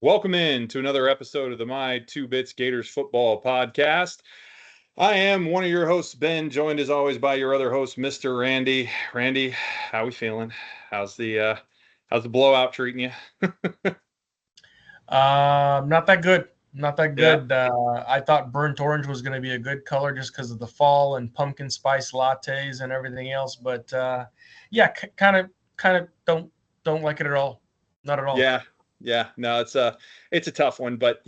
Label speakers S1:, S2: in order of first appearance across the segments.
S1: Welcome in to another episode of the My Two Bits Gators Football Podcast. I am one of your hosts, Ben, joined as always by your other host, Mr. Randy. Randy, how we feeling? How's the blowout treating you?
S2: Not that good. Not that
S1: Yeah.
S2: good. I thought burnt orange was going to be a good color just because of the fall and pumpkin spice lattes and everything else. But yeah, kind of don't like it at all. Not at all.
S1: Yeah, yeah, no, it's a tough one, but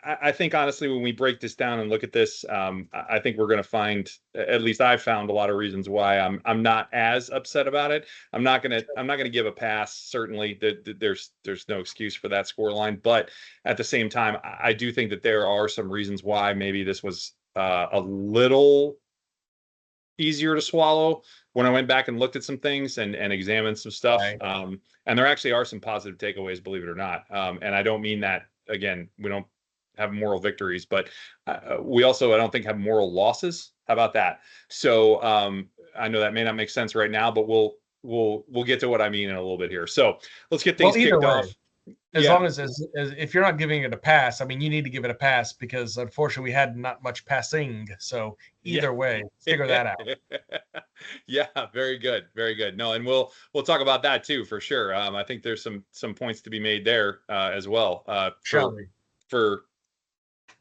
S1: I think honestly, when we break this down and look at this, I think we're going to find, at least I've found a lot of reasons why I'm not as upset about it. I'm not gonna give a pass. Certainly, there's no excuse for that score line, but at the same time, I do think that there are some reasons why maybe this was a little easier to swallow when I went back and looked at some things and examined some stuff.
S2: Right.
S1: And there actually are some positive takeaways, believe it or not. And I don't mean that, again, we don't have moral victories, but we also, I don't think, have moral losses. How about that? So I know that may not make sense right now, but we'll get to what I mean in a little bit here. So let's get things kicked off.
S2: As long as if you're not giving it a pass, I mean, you need to give it a pass because unfortunately we had not much passing. So either way, figure that out.
S1: Yeah, very good, very good. No, and we'll talk about that too for sure. I think there's some points to be made there as well. For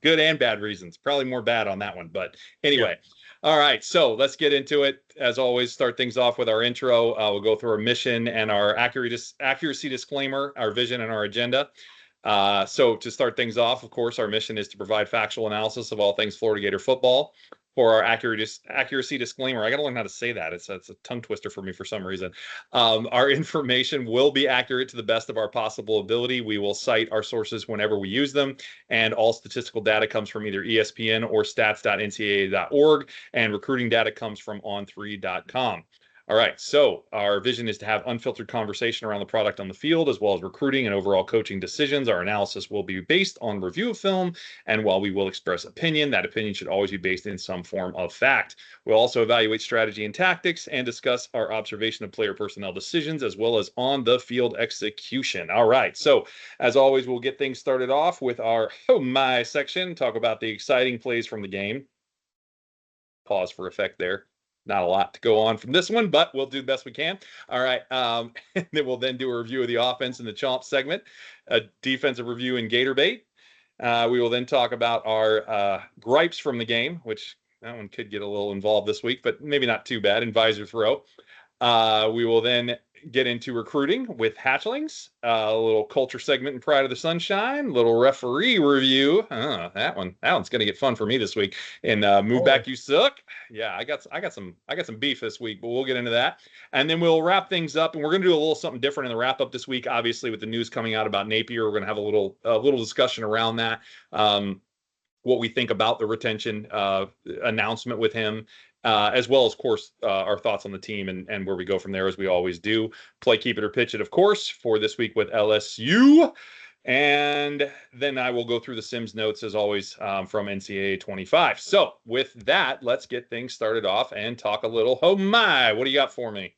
S1: good and bad reasons. Probably more bad on that one, but anyway. Yeah. All right, so let's get into it. As always, start things off with our intro. We'll go through our mission and our accuracy disclaimer, our vision, and our agenda. So to start things off, of course, our mission is to provide factual analysis of all things Florida Gator football. For our accuracy disclaimer, I got to learn how to say that. It's a tongue twister for me for some reason. Our information will be accurate to the best of our possible ability. We will cite our sources whenever we use them, and all statistical data comes from either ESPN or stats.ncaa.org, and recruiting data comes from on3.com. All right, so our vision is to have unfiltered conversation around the product on the field, as well as recruiting and overall coaching decisions. Our analysis will be based on review of film, and while we will express opinion, that opinion should always be based in some form of fact. We'll also evaluate strategy and tactics and discuss our observation of player personnel decisions, as well as on-the-field execution. All right, so as always, we'll get things started off with our Oh My section, talk about the exciting plays from the game. Pause for effect there. Not a lot to go on from this one, but we'll do the best we can. All right. And then we'll do a review of the offense in the Chomp segment, a defensive review in Gator Bait. We will then talk about our gripes from the game, which that one could get a little involved this week, but maybe not too bad, in Visor Throw. We will then get into recruiting with hatchlings, a little culture segment in Pride of the Sunshine, little referee review. That one's gonna get fun for me this week. And Move Back You Suck. Yeah, I got some beef this week, but we'll get into that. And then we'll wrap things up, and we're gonna do a little something different in the wrap up this week. Obviously, with the news coming out about Napier, we're gonna have a little discussion around that. What we think about the retention announcement with him. As well as, of course, our thoughts on the team and where we go from there, as we always do. Play, keep it, or pitch it, of course, for this week with LSU. And then I will go through the Sims notes, as always, from NCAA 25. So with that, let's get things started off and talk a little. Oh, my. What do you got for me?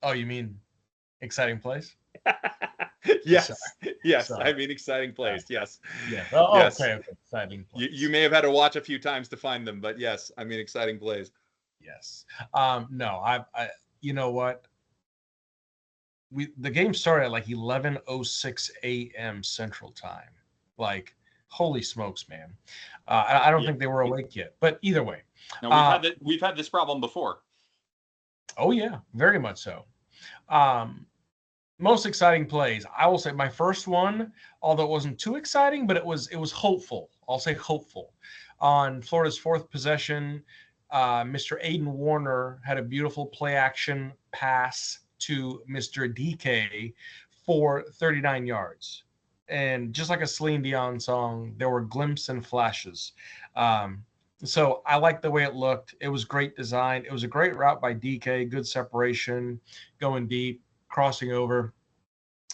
S2: Oh, you mean exciting plays?
S1: Yes. Sorry. I mean exciting plays. Yes.
S2: Yeah. Oh, yes. Okay. Exciting
S1: plays. You may have had to watch a few times to find them, but yes, I mean exciting plays.
S2: Yes. No, I you know what? The game started at like 11:06 a.m. Central Time. Like, holy smokes, man! I don't think they were awake yet. But either way,
S1: no, we've had this problem before.
S2: Oh yeah, very much so. Most exciting plays. I will say my first one, although it wasn't too exciting, but it was hopeful. I'll say hopeful. On Florida's fourth possession, Mr. Aiden Warner had a beautiful play action pass to Mr. DK for 39 yards. And just like a Celine Dion song, there were glimpses and flashes. So I liked the way it looked. It was great design. It was a great route by DK, good separation, going deep, crossing over.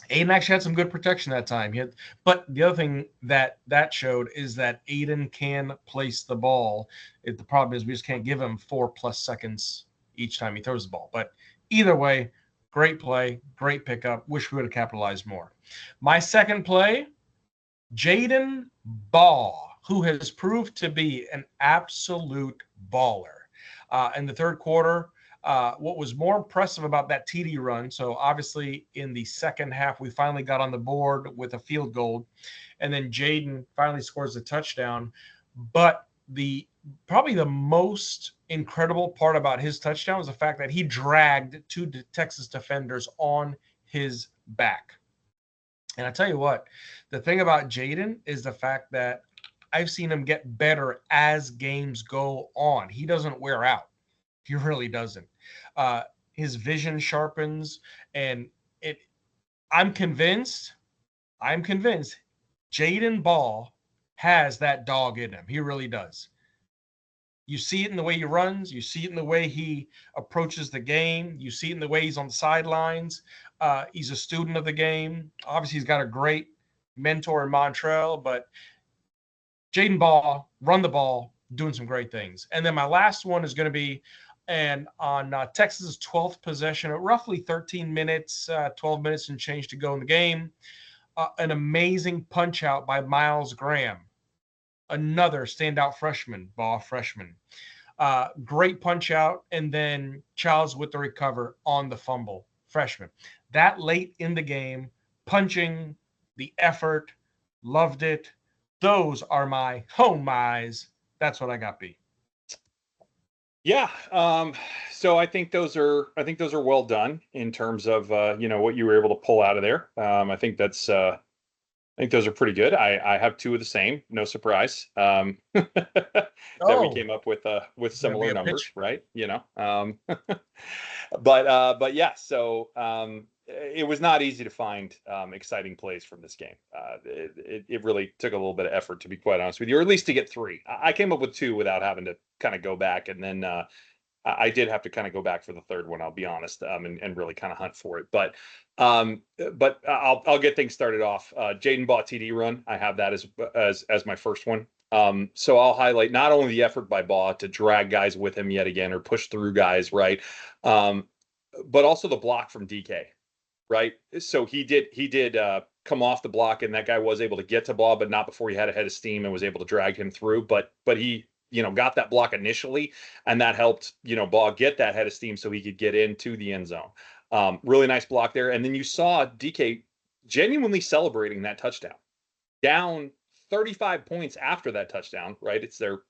S2: Aiden actually had some good protection that time. But the other thing that showed is that Aiden can place the ball. The problem is we just can't give him 4+ seconds each time he throws the ball. But either way, Great play, great pickup. Wish we would have capitalized more. My second play, Jaden Ball, who has proved to be an absolute baller. In the third quarter, what was more impressive about that TD run, so obviously in the second half, we finally got on the board with a field goal, and then Jaden finally scores a touchdown. But probably the most incredible part about his touchdown was the fact that he dragged two Texas defenders on his back. And I tell you what, the thing about Jaden is the fact that I've seen him get better as games go on. He doesn't wear out. He really doesn't. His vision sharpens, and I'm convinced Jaden Ball has that dog in him. He really does. You see it in the way he runs. You see it in the way he approaches the game. You see it in the way he's on the sidelines. He's a student of the game. Obviously, he's got a great mentor in Montrell, but Jaden Ball, run the ball, doing some great things. And then my last one is going to be on Texas's 12th possession at roughly 13 minutes, 12 minutes and change to go in the game. An amazing punch out by Miles Graham, another standout freshman. Great punch out, and then Childs with the recover on the fumble, freshman. That late in the game, punching, the effort, loved it. Those are my home my's. That's what I got, B.
S1: Yeah. So I think those are well done in terms of what you were able to pull out of there. I think those are pretty good. I have two of the same, no surprise. That we came up with similar numbers, pitch. Right? But yeah, so it was not easy to find exciting plays from this game. It really took a little bit of effort, to be quite honest with you, or at least to get three. I came up with two without having to kind of go back, and then I did have to kind of go back for the third one, I'll be honest, and really kind of hunt for it. But I'll get things started off. Jaden Ball TD run, I have that as my first one. So I'll highlight not only the effort by Baugh to drag guys with him yet again, or push through guys, right? But also the block from DK, right? So he did come off the block, and that guy was able to get to Baugh, but not before he had a head of steam and was able to drag him through. But he got that block initially, and that helped, Baugh get that head of steam so he could get into the end zone. Really nice block there. And then you saw DK genuinely celebrating that touchdown. Down 35 points after that touchdown, right? It's their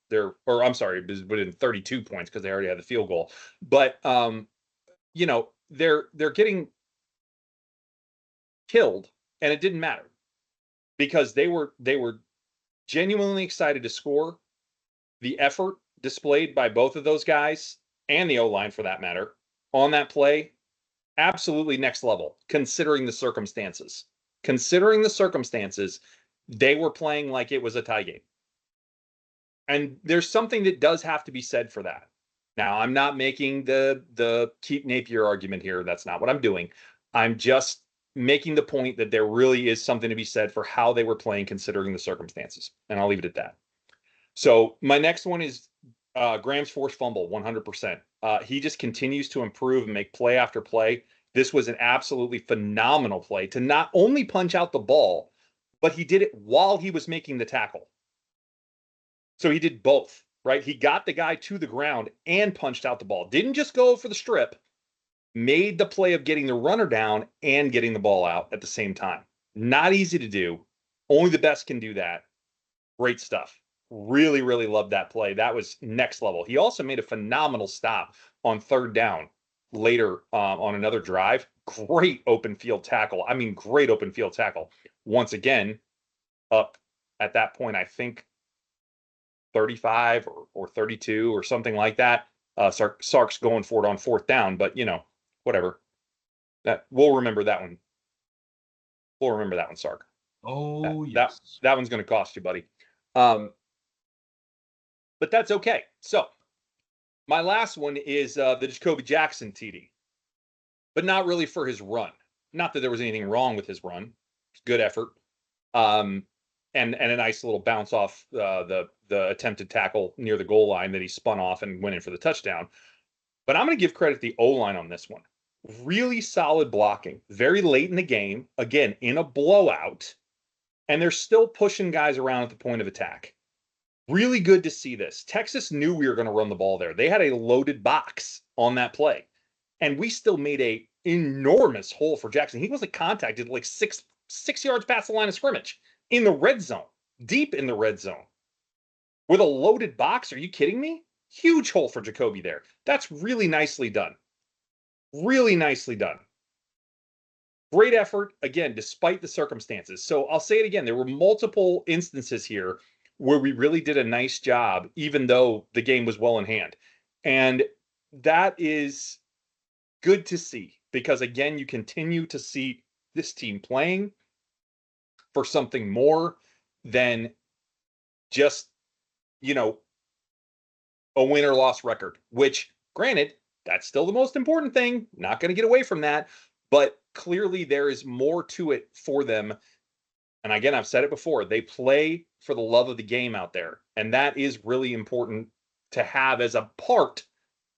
S1: or I'm sorry, it would have been 32 points because they already had the field goal. But they're getting killed, and it didn't matter because they were genuinely excited to score. The effort displayed by both of those guys, and the O-line for that matter, on that play, absolutely next level, considering the circumstances. Considering the circumstances, they were playing like it was a tie game. And there's something that does have to be said for that. Now, I'm not making the keep Napier argument here. That's not what I'm doing. I'm just making the point that there really is something to be said for how they were playing considering the circumstances. And I'll leave it at that. So my next one is Graham's forced fumble, 100%. He just continues to improve and make play after play. This was an absolutely phenomenal play to not only punch out the ball, but he did it while he was making the tackle. So he did both, right? He got the guy to the ground and punched out the ball. Didn't just go for the strip, made the play of getting the runner down and getting the ball out at the same time. Not easy to do. Only the best can do that. Great stuff. Really, really loved that play. That was next level. He also made a phenomenal stop on third down later on another drive. Great open field tackle. I mean, great open field tackle. Once again, up at that point, I think 35 or 32 or something like that. Sark's going for it on fourth down, but whatever. We'll remember that one. We'll remember that one, Sark.
S2: Oh, yes.
S1: That one's going to cost you, buddy. But that's okay. So my last one is the Jacoby Jackson TD, but not really for his run. Not that there was anything wrong with his run. Good effort. And a nice little bounce off the attempted tackle near the goal line that he spun off and went in for the touchdown. But I'm going to give credit to the O-line on this one. really solid blocking, very late in the game, again, in a blowout, and they're still pushing guys around at the point of attack. Really good to see this. Texas knew we were going to run the ball there. They had a loaded box on that play, and we still made a enormous hole for Jackson. He wasn't contacted like six yards past the line of scrimmage in the red zone, deep in the red zone. With a loaded box, are you kidding me? Huge hole for Jacoby there. That's really nicely done. Really nicely done. Great effort, again, despite the circumstances. So I'll say it again. There were multiple instances here where we really did a nice job, even though the game was well in hand. And that is good to see because, again, you continue to see this team playing for something more than just, a win or loss record, which, granted, that's still the most important thing. Not going to get away from that. But clearly there is more to it for them. And again, I've said it before, they play for the love of the game out there. And that is really important to have as a part,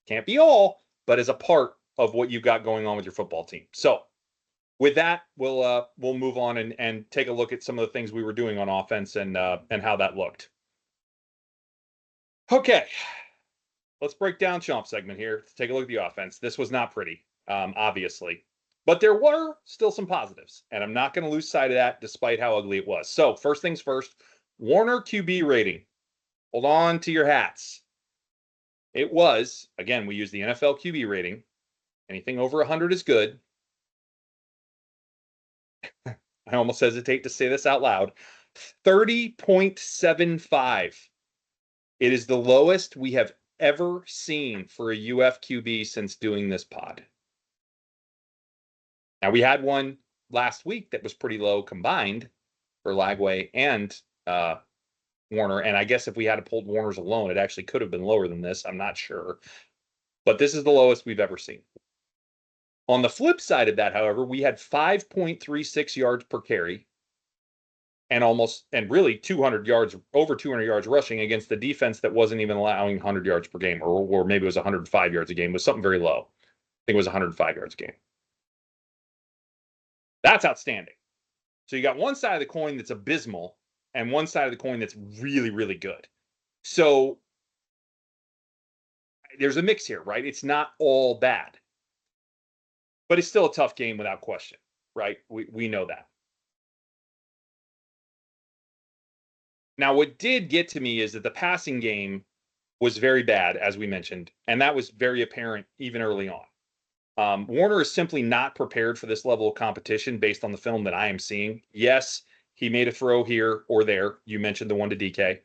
S1: can't be all, but as a part of what you've got going on with your football team. So with that, we'll move on and take a look at some of the things we were doing on offense and how that looked. Okay, let's break down Chomp segment here to take a look at the offense. This was not pretty, obviously. But there were still some positives, and I'm not going to lose sight of that despite how ugly it was. So first things first, Warner QB rating. Hold on to your hats. It was, again, we use the NFL QB rating. Anything over 100 is good. I almost hesitate to say this out loud. 30.75. It is the lowest we have ever seen for a UF QB since doing this pod. Now, we had one last week that was pretty low combined for Lagway and Warner. And I guess if we had pulled Warner's alone, it actually could have been lower than this. I'm not sure. But this is the lowest we've ever seen. On the flip side of that, however, we had 5.36 yards per carry and really 200 yards, over 200 yards rushing against the defense that wasn't even allowing 100 yards per game, or maybe it was 105 yards a game. It was something very low. I think it was 105 yards a game. That's outstanding. So you got one side of the coin that's abysmal and one side of the coin that's really, really good. So there's a mix here, right? It's not all bad. But it's still a tough game without question, right? We know that. Now, what did get to me is that the passing game was very bad, as we mentioned, and that was very apparent even early on. Warner is simply not prepared for this level of competition based on the film that I am seeing. Yes, he made a throw here or there. You mentioned the one to DK.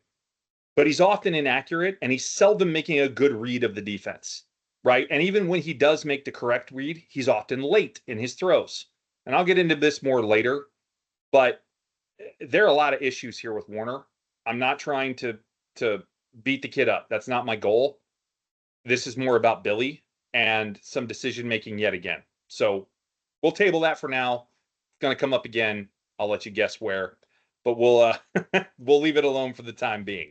S1: But he's often inaccurate, and he's seldom making a good read of the defense, right? And even when he does make the correct read, he's often late in his throws. And I'll get into this more later, but there are a lot of issues here with Warner. I'm not trying to beat the kid up. That's not my goal. This is more about Billy and some decision making yet again. So we'll table that for now. It's going to come up again. I'll let you guess where, but we'll leave it alone for the time being.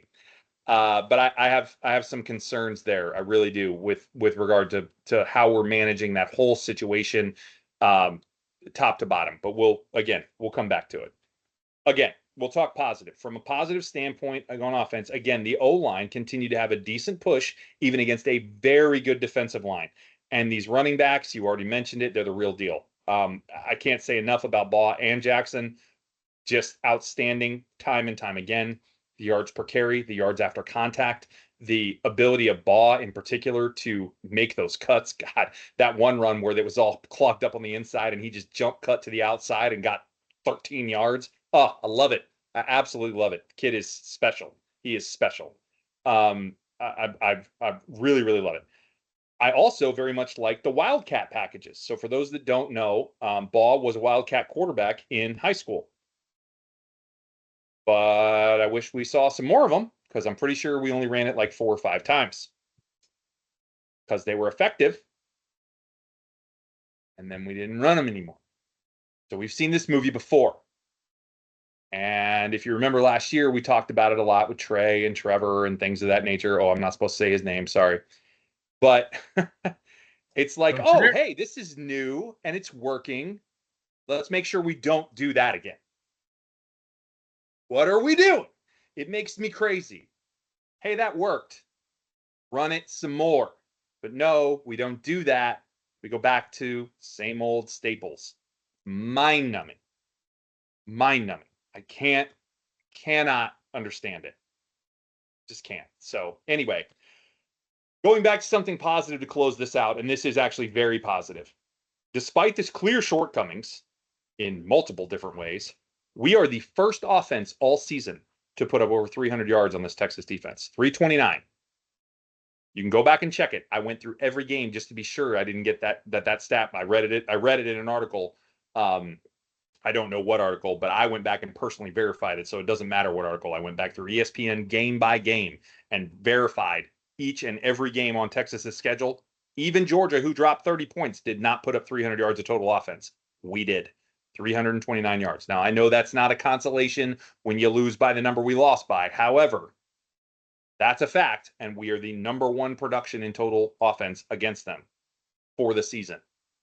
S1: But I have some concerns there. I really do with regard to how we're managing that whole situation, top to bottom. But we'll come back to it. Again, we'll talk positive. From a positive standpoint on offense, again, the O-line continued to have a decent push, even against a very good defensive line. And these running backs, you already mentioned it, they're the real deal. I can't say enough about Baugh and Jackson. Just outstanding time and time again. The yards per carry, the yards after contact, the ability of Baugh in particular to make those cuts. God, that one run where it was all clogged up on the inside and he just jump cut to the outside and got 13 yards. Oh, I love it. I absolutely love it. The kid is special. He is special. I really, really love it. I also very much like the Wildcat packages. So for those that don't know, Baugh was a Wildcat quarterback in high school. But I wish we saw some more of them because I'm pretty sure we only ran it like 4 or 5 times because they were effective. And then we didn't run them anymore. So we've seen this movie before. And if you remember last year, we talked about it a lot with Trey and Trevor and things of that nature. Oh, I'm not supposed to say his name. Sorry. But It's like, oh, hey, this is new and it's working. Let's make sure we don't do that again. What are we doing? It makes me crazy. Hey, that worked. Run it some more. But no, we don't do that. We go back to same old staples. Mind-numbing. Mind-numbing. I cannot understand it. Just can't. So anyway, going back to something positive to close this out, and this is actually very positive. Despite this clear shortcomings in multiple different ways, we are the first offense all season to put up over 300 yards on this Texas defense. 329. You can go back and check it. I went through every game just to be sure I didn't get that stat. I read it in an article. I don't know what article, but I went back and personally verified it. So it doesn't matter what article. I went back through ESPN game by game and verified each and every game on Texas's schedule. Even Georgia, who dropped 30 points, did not put up 300 yards of total offense. We did. 329 yards. Now, I know that's not a consolation when you lose by the number we lost by. However, that's a fact, and we are the number one production in total offense against them for the season,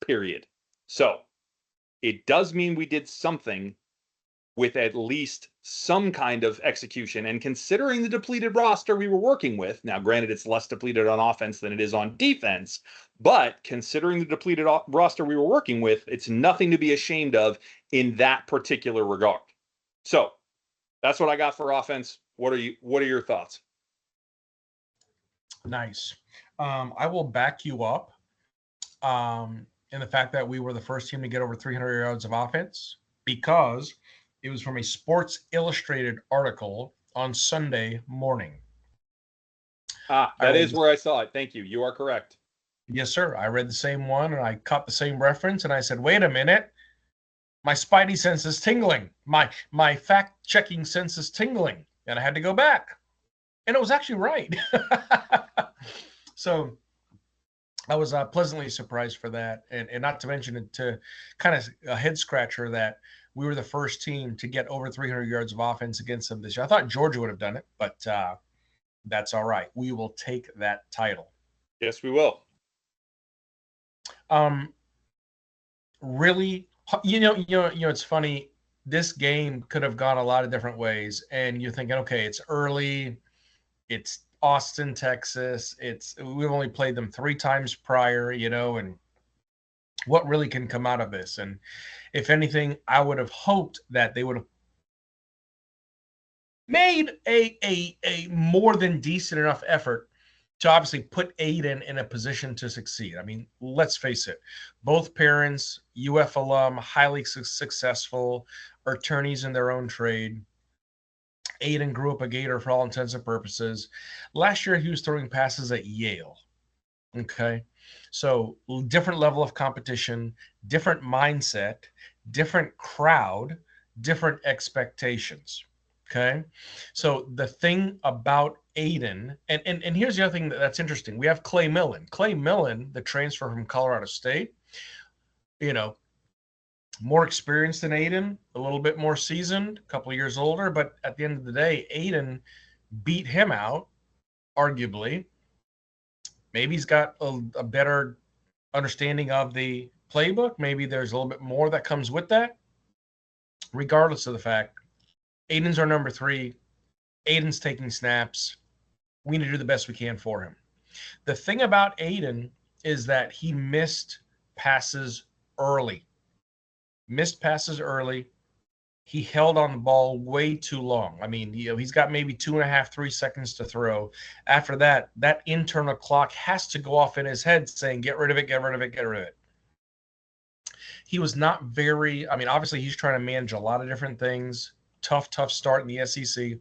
S1: period. So it does mean we did something with at least some kind of execution. And considering the depleted roster we were working with, now granted it's less depleted on offense than it is on defense, but considering the depleted roster we were working with, it's nothing to be ashamed of in that particular regard. So that's what I got for offense. What are your thoughts?
S2: Nice. I will back you up in the fact that we were the first team to get over 300 yards of offense because it was from a Sports Illustrated article on Sunday morning.
S1: That is where I saw it. Thank you. You are correct.
S2: Yes, sir. I read the same one and I caught the same reference and I said, wait a minute. My spidey sense is tingling. My fact-checking sense is tingling. And I had to go back. And it was actually right. So I was pleasantly surprised for that. And not to mention it to kind of a head scratcher that we were the first team to get over 300 yards of offense against them this year. I thought Georgia would have done it, but that's all right. We will take that title.
S1: Yes, we will.
S2: Really, it's funny. This game could have gone a lot of different ways, and you're thinking, okay, it's early. It's Austin, Texas. We've only played them 3 times prior, and what really can come out of this? And if anything, I would have hoped that they would have made a more than decent enough effort to obviously put Aiden in a position to succeed. I mean, let's face it, both parents, UF alum, highly successful, attorneys in their own trade. Aiden grew up a Gator for all intents and purposes. Last year, he was throwing passes at Yale. Okay. So different level of competition, different mindset, different crowd, different expectations. Okay. So the thing about Aiden, and here's the other thing that's interesting. We have Clay Millen. Clay Millen, the transfer from Colorado State, more experienced than Aiden, a little bit more seasoned, a couple of years older. But at the end of the day, Aiden beat him out, arguably. Maybe he's got a better understanding of the playbook. Maybe there's a little bit more that comes with that. Regardless of the fact, Aiden's our number 3. Aiden's taking snaps. We need to do the best we can for him. The thing about Aiden is that he missed passes early. He held on the ball way too long. I mean, he's got maybe 2.5, 3 seconds to throw. After that, that internal clock has to go off in his head saying, get rid of it, get rid of it, get rid of it. He was not obviously he's trying to manage a lot of different things. Tough start in the SEC,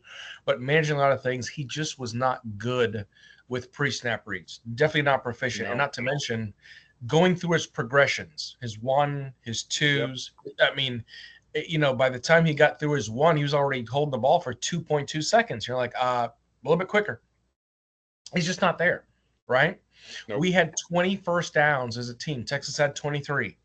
S2: but managing a lot of things. He just was not good with pre-snap reads. Definitely not proficient. No. And not to mention going through his progressions, his 1, his 2s. Yep. I mean, by the time he got through his 1, he was already holding the ball for 2.2 seconds. You're like, a little bit quicker. He's just not there, right? Nope. We had 20 first downs as a team. Texas had 23.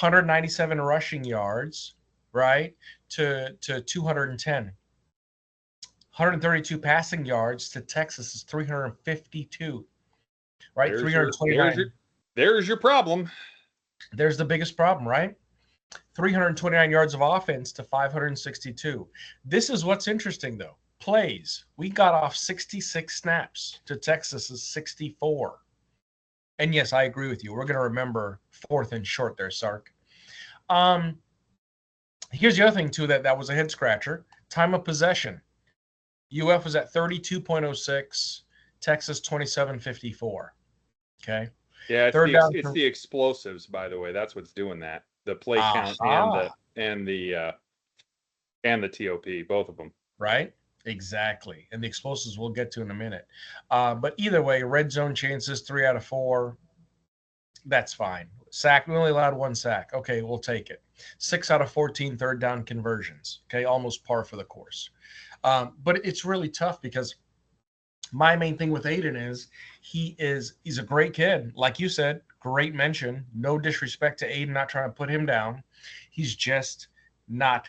S2: 197 rushing yards, right, to 210. 132 passing yards to Texas is 352, right? 329.
S1: There's your problem.
S2: There's the biggest problem, right? 329 yards of offense to 562. This is what's interesting, though. Plays. We got off 66 snaps to Texas's 64. And yes, I agree with you. We're going to remember 4th and short there, Sark. Here's the other thing, too, that was a head scratcher. Time of possession. UF was at 32.06, Texas 27.54. Okay.
S1: Yeah, it's the explosives, by the way. That's what's doing that. The play count and the TOP, both of them.
S2: Right? Exactly. And the explosives we'll get to in a minute. But either way, red zone chances 3 out of 4. That's fine. Sack, we only allowed 1 sack. Okay, we'll take it. 6 out of 14 third down conversions. Okay, almost par for the course. But it's really tough because my main thing with Aiden is he's a great kid. Like you said, great mention. No disrespect to Aiden, not trying to put him down. He's just not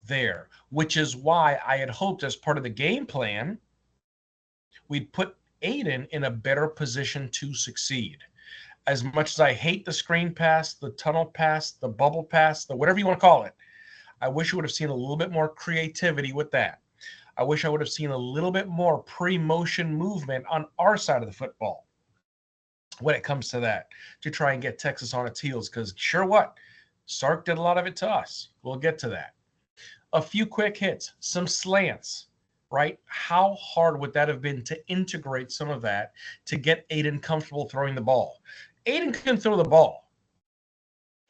S2: there, which is why I had hoped as part of the game plan, we'd put Aiden in a better position to succeed. As much as I hate the screen pass, the tunnel pass, the bubble pass, the whatever you want to call it, I wish we would have seen a little bit more creativity with that. I wish I would have seen a little bit more pre-motion movement on our side of the football when it comes to that, to try and get Texas on its heels, because sure what, Sark did a lot of it to us. We'll get to that. A few quick hits, some slants, right? How hard would that have been to integrate some of that to get Aiden comfortable throwing the ball? Aiden can throw the ball.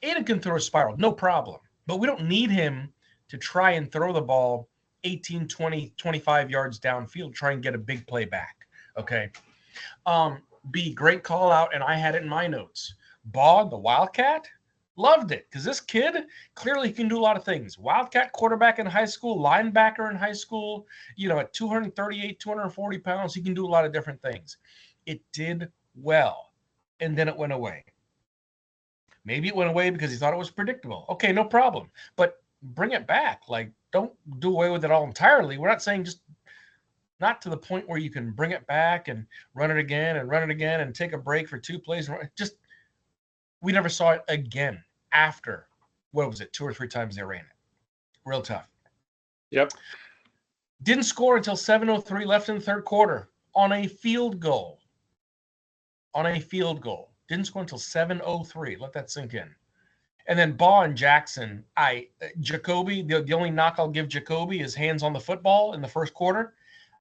S2: Aiden can throw a spiral, no problem. But we don't need him to try and throw the ball 18, 20, 25 yards downfield, try and get a big play back, okay? B, great call out, and I had it in my notes. Baugh, the Wildcat, loved it because this kid clearly can do a lot of things. Wildcat quarterback in high school, linebacker in high school, at 238, 240 pounds, he can do a lot of different things. It did well, and then it went away. Maybe it went away because he thought it was predictable. Okay, no problem. But bring it back. Like, don't do away with it all entirely. We're not saying just not to the point where you can bring it back and run it again and take a break for 2 plays. Just, we never saw it again after, 2 or 3 times they ran it. Real tough.
S1: Yep.
S2: Didn't score until 7:03 left in the third quarter on a field goal. Didn't score until 7:03. Let that sink in. And then Baugh and Jackson, Jacoby, the only knock I'll give Jacoby is hands on the football in the first quarter.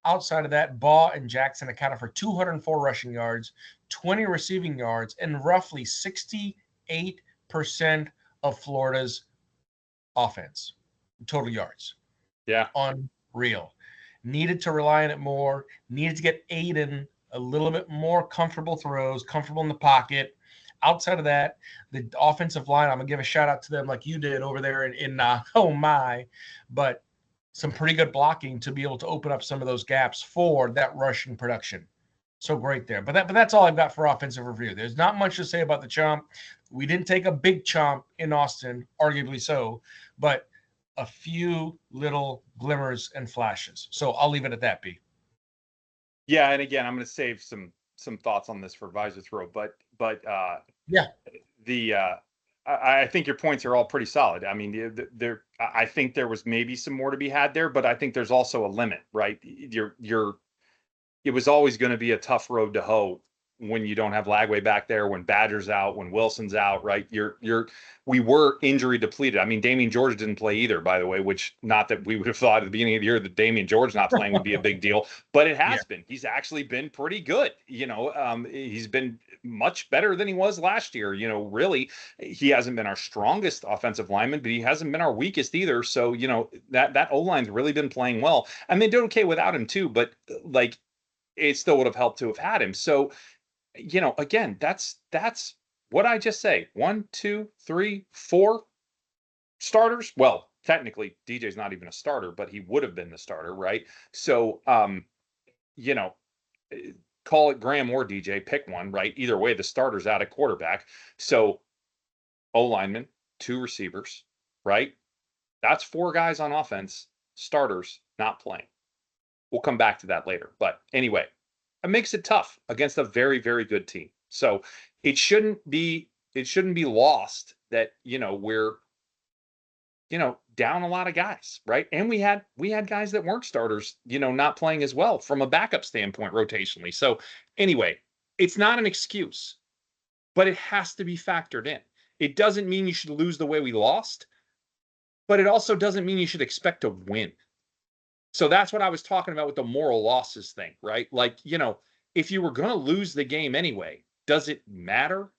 S2: Outside of that, Baugh and Jackson accounted for 204 rushing yards, 20 receiving yards, and roughly 68% of Florida's offense, total yards.
S1: Yeah.
S2: Unreal. Needed to rely on it more. Needed to get Aiden a little bit more comfortable throws, comfortable in the pocket. Outside of that, the offensive line, I'm going to give a shout out to them like you did over there in but some pretty good blocking to be able to open up some of those gaps for that rushing production. So great there. But that's all I've got for offensive review. There's not much to say about the chomp. We didn't take a big chomp in Austin, arguably so, but a few little glimmers and flashes. So I'll leave it at that, B.
S1: Yeah, and again, I'm going to save some thoughts on this for Visor Throw, but
S2: yeah,
S1: I think your points are all pretty solid. I mean, I think there was maybe some more to be had there, but I think there's also a limit, right? It was always going to be a tough road to hoe when you don't have Lagway back there, when Badger's out, when Wilson's out, right? We were injury depleted. I mean, Damian George didn't play either, by the way, which not that we would have thought at the beginning of the year that Damian George not playing would be a big deal, but it has been. He's actually been pretty good. He's been much better than he was last year. Really, he hasn't been our strongest offensive lineman, but he hasn't been our weakest either. So, that O-line's really been playing well, and they did okay without him too, but like, it still would have helped to have had him. So, again, that's what I just say. 1, 2, 3, 4 starters. Well, technically, DJ's not even a starter, but he would have been the starter, right? So, call it Graham or DJ, pick one, right? Either way, the starter's out at quarterback. So, O-lineman, 2 receivers, right? That's 4 guys on offense, starters not playing. We'll come back to that later. But anyway, it makes it tough against a very, very good team. So it shouldn't be lost that, we're, down a lot of guys, right? And we had guys that weren't starters, not playing as well from a backup standpoint rotationally. So anyway, it's not an excuse, but it has to be factored in. It doesn't mean you should lose the way we lost, but it also doesn't mean you should expect to win. So that's what I was talking about with the moral losses thing, right? Like, if you were going to lose the game anyway, does it matter?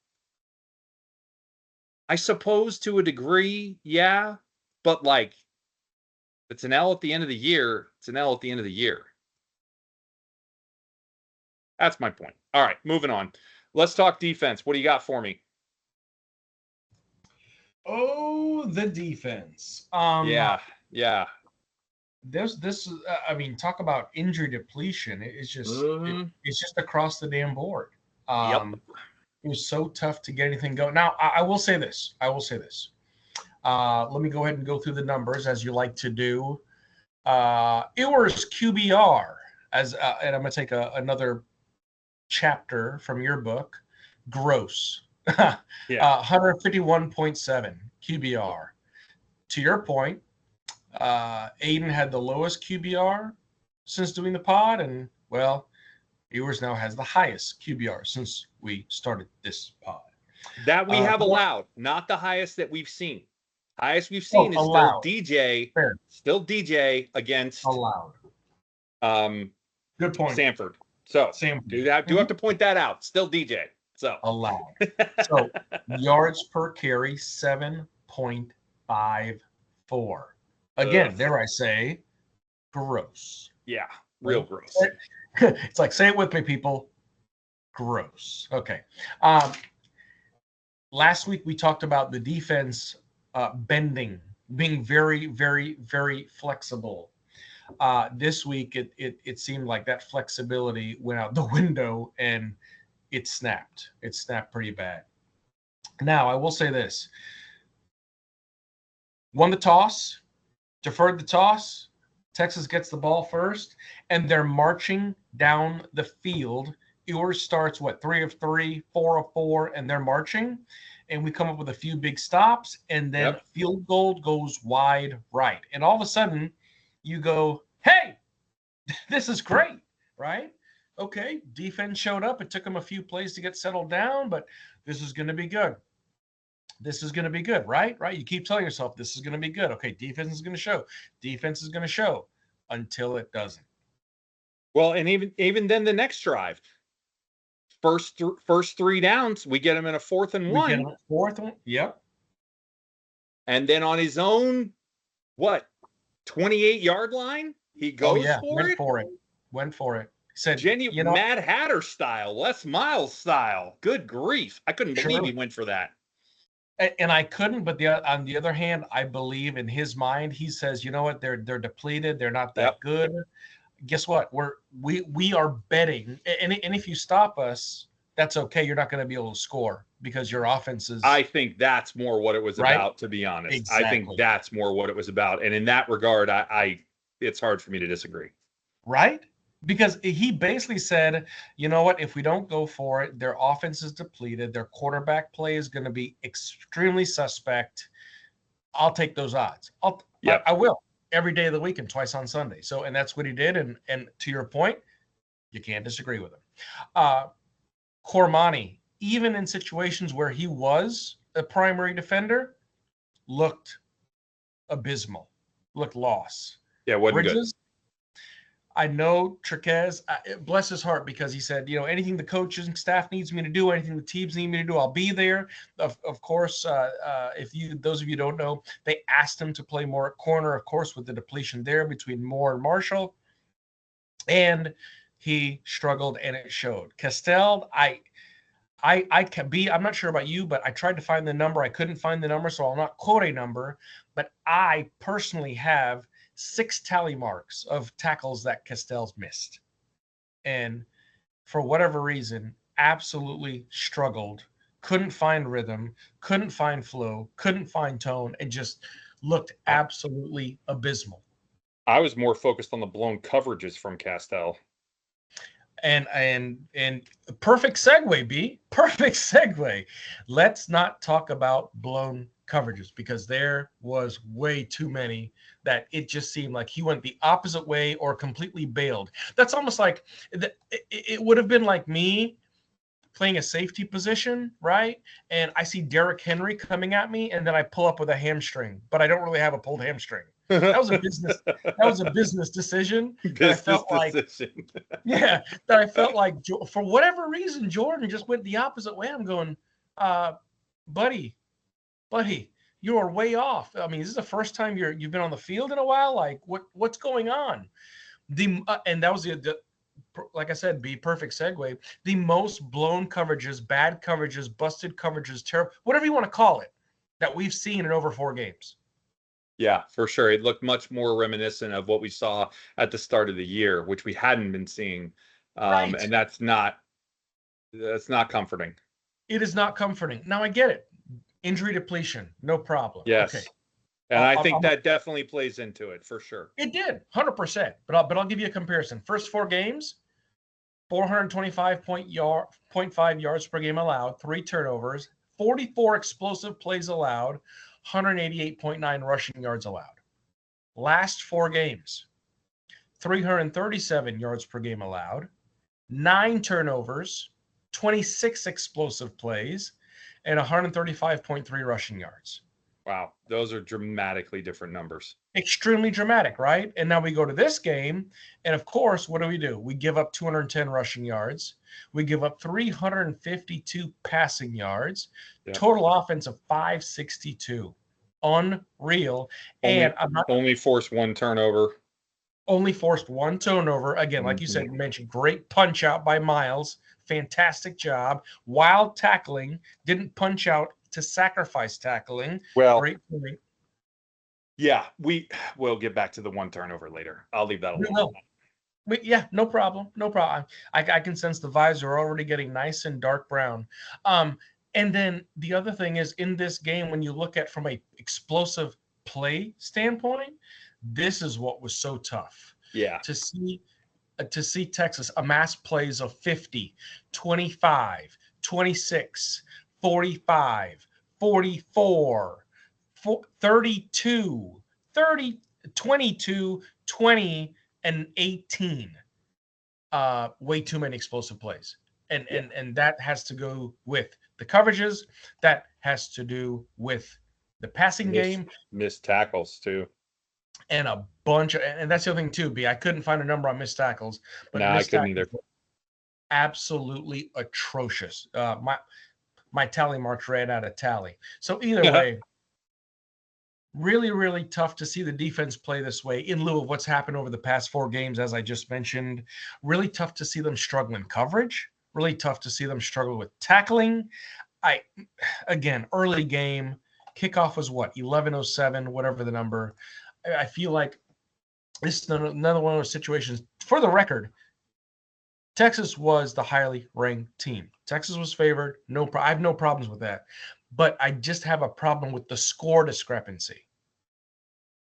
S1: I suppose to a degree, yeah. But like, it's an L at the end of the year. It's an L at the end of the year. That's my point. All right, moving on. Let's talk defense. What do you got for me?
S2: Oh, the defense.
S1: Yeah.
S2: This I mean, talk about injury depletion. It's just it's just across the damn board.
S1: Yep.
S2: It was so tough to get anything going. Now, I will say this. Let me go ahead and go through the numbers as you like to do. Ewers QBR and I'm gonna take another chapter from your book. Gross. 151.7 QBR. To your point, Aiden had the lowest QBR since doing the pod, and well, Ewers now has the highest QBR since we started this pod.
S1: That we have allowed, not the highest that we've seen. Highest we've seen is allowed. Still DJ. Fair. Still DJ against
S2: allowed. Good point.
S1: Sanford. So do have to point that out. Still DJ. So
S2: allowed. So yards per carry 7.54. Again, dare I say, gross.
S1: Yeah, real gross.
S2: It's like, say it with me, people. Gross. Okay. Last week we talked about the defense bending, being very, very, very flexible. This week it seemed like that flexibility went out the window and it snapped. It snapped pretty bad. Now, I will say this. Won the toss, deferred the toss. Texas gets the ball first, and they're marching down the field. Ewers starts, 3 of 3, 4 of 4, and they're marching. And we come up with a few big stops, and then field goal goes wide right. And all of a sudden, you go, hey, this is great, right? Okay, defense showed up. It took them a few plays to get settled down, but this is going to be good. This is going to be good, right? Right? You keep telling yourself this is going to be good. Okay, defense is going to show. Defense is going to show until it doesn't.
S1: Well, and even then the next drive, first 3 downs, we get him in a 4th and 1.
S2: We get him a 4th one. Yep.
S1: And then on his own, 28-yard line, he goes
S2: Went for it. Said,
S1: Mad Hatter style, Les Miles style. Good grief. I couldn't believe he went for that.
S2: And I couldn't, but on the other hand, I believe in his mind, he says, you know what, they're depleted, they're not that good. Guess what? We are betting, and if you stop us, that's okay. You're not going to be able to score because your offense is.
S1: I think that's more what it was about, to be honest. Exactly. I think that's more what it was about, and in that regard, it's hard for me to disagree.
S2: Right? Because he basically said, you know what, if we don't go for it, their offense is depleted. Their quarterback play is going to be extremely suspect. I'll take those odds. I will every day of the week and twice on Sunday. So, and that's what he did. And to your point, you can't disagree with him. Cormani, even in situations where he was a primary defender, looked abysmal, looked lost.
S1: Yeah, wasn't good.
S2: I know Trquez, bless his heart, because he said, anything the coaching staff needs me to do, anything the teams need me to do, I'll be there. Of course, those of you don't know, they asked him to play more at corner, of course, with the depletion there between Moore and Marshall. And he struggled, and it showed. Castell, I'm not sure about you, but I tried to find the number. I couldn't find the number, so I'll not quote a number. But I personally have 6 tally marks of tackles that Castell's missed. And for whatever reason, absolutely struggled, couldn't find rhythm, couldn't find flow, couldn't find tone, and just looked absolutely abysmal.
S1: I was more focused on the blown coverages from Castell.
S2: And perfect segue, B. Perfect segue. Let's not talk about blown coverages because there was way too many that it just seemed like he went the opposite way or completely bailed. That's almost like it would have been like me playing a safety position, right? And I see Derrick Henry coming at me, and then I pull up with a hamstring, but I don't really have a pulled hamstring. That was a business. That was a business decision that I felt like. Yeah, that I felt like for whatever reason Jordan just went the opposite way. I'm going, buddy, you are way off. I mean, is this the first time you've been on the field in a while? Like, what's going on? And that was the like I said, be perfect segue. The most blown coverages, bad coverages, busted coverages, terrible, whatever you want to call it, that we've seen in over 4 games.
S1: Yeah, for sure. It looked much more reminiscent of what we saw at the start of the year, which we hadn't been seeing. Right. And that's not comforting.
S2: It is not comforting. Now I get it. Injury depletion, no problem.
S1: Yes.
S2: Okay.
S1: And I think that definitely plays into it for sure.
S2: It did, 100%. But I'll give you a comparison. First 4 games, 425.5 yards per game allowed, 3 turnovers, 44 explosive plays allowed, 188.9 rushing yards allowed. Last 4 games, 337 yards per game allowed, 9 turnovers, 26 explosive plays, and 135.3 rushing yards.
S1: Wow, those are dramatically different numbers.
S2: Extremely dramatic, right? And now we go to this game, and of course, what do? We give up 210 rushing yards. We give up 352 passing yards. Yep. Total offense of 562. Unreal.
S1: Only forced 1 turnover.
S2: Only forced 1 turnover. Again, like you said, you mentioned, great punch out by Miles. Fantastic job. Wild tackling. Didn't punch out to sacrifice tackling.
S1: Well,
S2: great point.
S1: Yeah, we'll get back to the 1 turnover later. I'll leave that alone.
S2: Yeah, no problem. No problem. I can sense the vibes are already getting nice and dark brown. And then the other thing is, in this game, when you look at from a explosive play standpoint, this is what was so tough.
S1: Yeah.
S2: To see Texas amass plays of 50, 25, 26, 45, 44, 32, 30, 22, 20, and 18. Way too many explosive plays. And that has to go with the coverages. That has to do with the passing game.
S1: Missed tackles, too.
S2: And a bunch of, and that's the other thing, too, B. I couldn't find a number on missed tackles.
S1: But I couldn't either.
S2: Absolutely atrocious. My tally marks ran out of tally. So either way, really, really tough to see the defense play this way in lieu of what's happened over the past 4 games, as I just mentioned. Really tough to see them struggle in coverage. Really tough to see them struggle with tackling. Again, early game, kickoff was what, 11:07, whatever the number. I feel like this is another one of those situations. For the record, Texas was the highly ranked team. Texas was favored. I have no problems with that. But I just have a problem with the score discrepancy.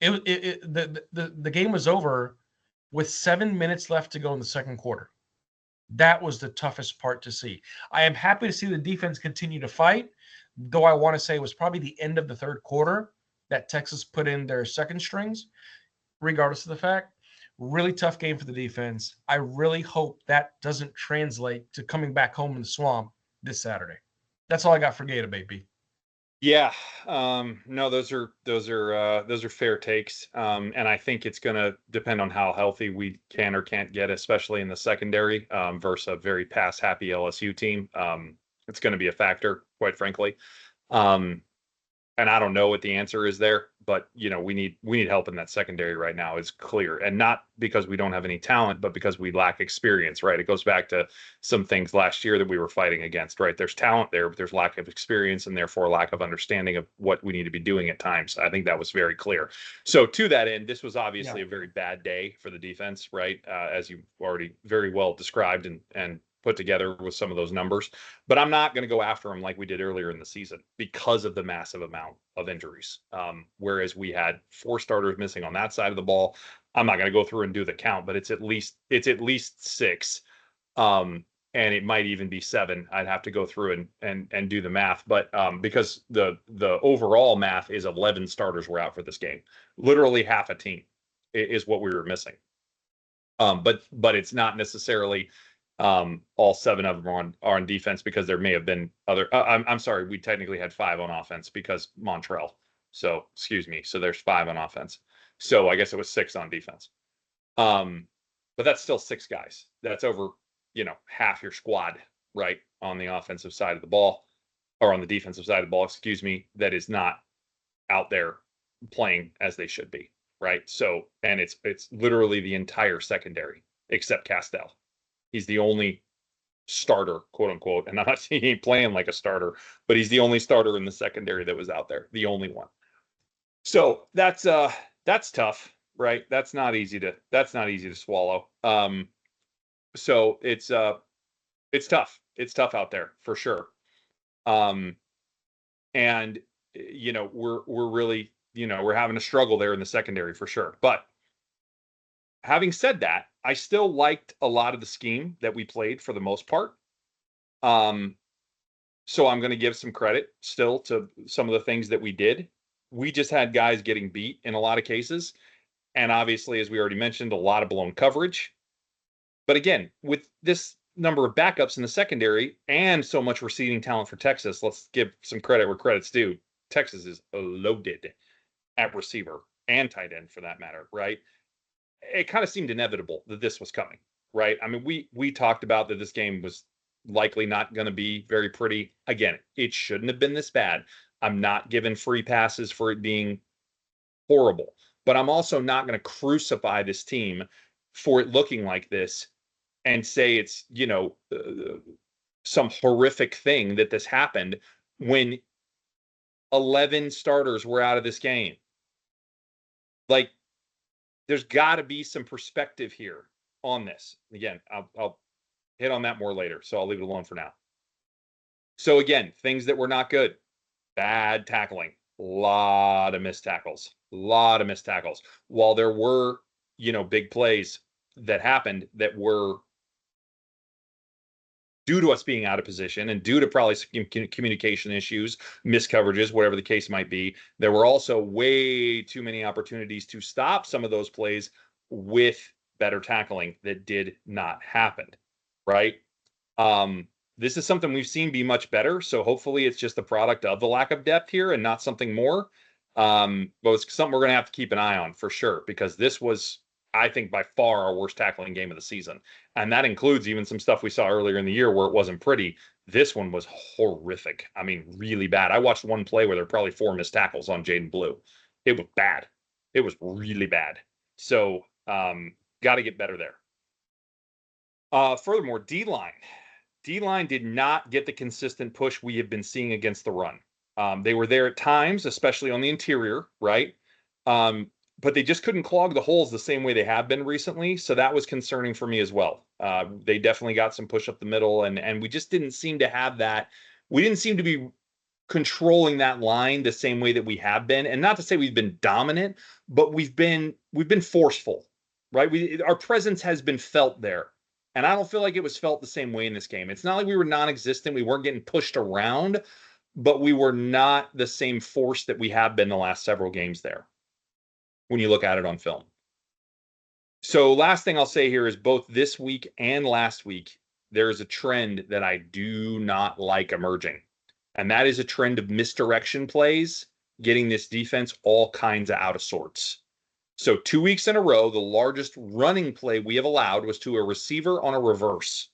S2: The game was over with 7 minutes left to go in the second quarter. That was the toughest part to see. I am happy to see the defense continue to fight, though I want to say it was probably the end of the third quarter that Texas put in their second strings, regardless of the fact. Really tough game for the defense. I really hope that doesn't translate to coming back home in the swamp this Saturday. That's all I got for Gator, baby.
S1: Yeah, no, those are fair takes, and I think it's going to depend on how healthy we can or can't get, especially in the secondary versus a very pass-happy LSU team. It's going to be a factor, quite frankly. And I don't know what the answer is there, but we need help in that secondary right now. It's clear, and not because we don't have any talent, but because we lack experience. Right? It goes back to some things last year that we were fighting against. Right? There's talent there, but there's lack of experience, and therefore lack of understanding of what we need to be doing at times. I think that was very clear. So to that end, this was obviously a very bad day for the defense. Right? As you already very well described and put together with some of those numbers, but I'm not going to go after them like we did earlier in the season because of the massive amount of injuries. Whereas we had 4 starters missing on that side of the ball. I'm not going to go through and do the count, but it's at least 6 And it might even be 7. I'd have to go through and do the math, but because the overall math is 11 starters were out for this game, literally half a team is what we were missing. But it's not necessarily all 7 of them are on defense, because there may have been other. I'm sorry, we technically had 5 on offense because Montreal. So excuse me. So there's 5 on offense. So I guess it was 6 on defense. But that's still 6 guys. That's over, half your squad, right, on the offensive side of the ball, or on the defensive side of the ball, excuse me, that is not out there playing as they should be, right? So, and it's literally the entire secondary except Castell. He's the only starter, quote unquote, and I'm not saying he ain't playing like a starter, but he's the only starter in the secondary that was out there, the only one. So that's tough, right? That's not easy to swallow. So it's tough. It's tough out there for sure. And we're really, we're having a struggle there in the secondary for sure. But having said that, I still liked a lot of the scheme that we played for the most part. So I'm going to give some credit still to some of the things that we did. We just had guys getting beat in a lot of cases. And obviously, as we already mentioned, a lot of blown coverage. But again, with this number of backups in the secondary and so much receiving talent for Texas, let's give some credit where credit's due. Texas is loaded at receiver and tight end for that matter, right? It kind of seemed inevitable that this was coming, right? I mean, we talked about that this game was likely not going to be very pretty. Again, it shouldn't have been this bad. I'm not giving free passes for it being horrible, but I'm also not going to crucify this team for it looking like this and say it's, some horrific thing that this happened when 11 starters were out of this game. Like, there's got to be some perspective here on this. Again, I'll hit on that more later, so I'll leave it alone for now. So again, things that were not good. Bad tackling. A lot of missed tackles. While there were, big plays that happened that were due to us being out of position and due to probably some communication issues, miscoverages, whatever the case might be, there were also way too many opportunities to stop some of those plays with better tackling that did not happen, right? This is something we've seen be much better, so hopefully it's just the product of the lack of depth here and not something more. But it's something we're going to have to keep an eye on for sure, because this was, I think, by far our worst tackling game of the season. And that includes even some stuff we saw earlier in the year where it wasn't pretty. This one was horrific. I mean, really bad. I watched one play where there were probably 4 missed tackles on Jaden Blue. It was bad. It was really bad. So, got to get better there. Furthermore, D-line. D-line did not get the consistent push we have been seeing against the run. They were there at times, especially on the interior, right? But they just couldn't clog the holes the same way they have been recently. So that was concerning for me as well. They definitely got some push up the middle, and we just didn't seem to have that. We didn't seem to be controlling that line the same way that we have been. And not to say we've been dominant, but we've been forceful, right? Our presence has been felt there. And I don't feel like it was felt the same way in this game. It's not like we were non-existent. We weren't getting pushed around, but we were not the same force that we have been the last several games there when you look at it on film. So last thing I'll say here is both this week and last week, there is a trend that I do not like emerging. And that is a trend of misdirection plays, getting this defense all kinds of out of sorts. So 2 weeks in a row, the largest running play we have allowed was to a receiver on a reverse.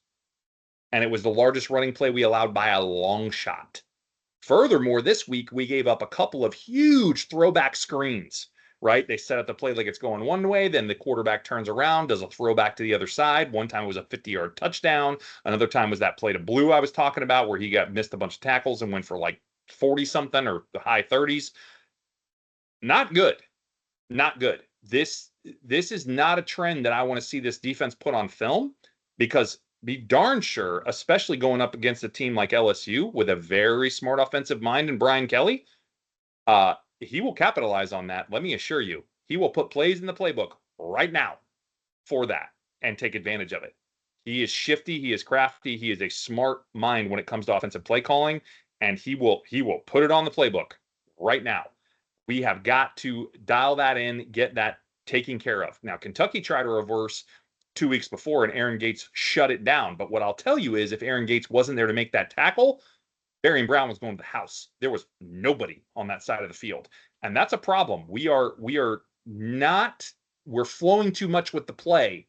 S1: And it was the largest running play we allowed by a long shot. Furthermore, this week, we gave up a couple of huge throwback screens, right? They set up the play like it's going one way, then the quarterback turns around, does a throwback to the other side. One time it was a 50-yard touchdown. Another time was that play to Blue I was talking about where he missed a bunch of tackles and went for like 40-something or the high 30s. Not good. Not good. This is not a trend that I want to see this defense put on film, because be darn sure, especially going up against a team like LSU with a very smart offensive mind and Brian Kelly, he will capitalize on that. Let me assure you, he will put plays in the playbook right now for that and take advantage of it. He is shifty. He is crafty. He is a smart mind when it comes to offensive play calling, and he will put it on the playbook right now. We have got to dial that in, get that taken care of. Now, Kentucky tried to reverse 2 weeks before, and Aaron Gates shut it down. But what I'll tell you is if Aaron Gates wasn't there to make that tackle, Barian Brown was going to the house. There was nobody on that side of the field. And that's a problem. We're flowing too much with the play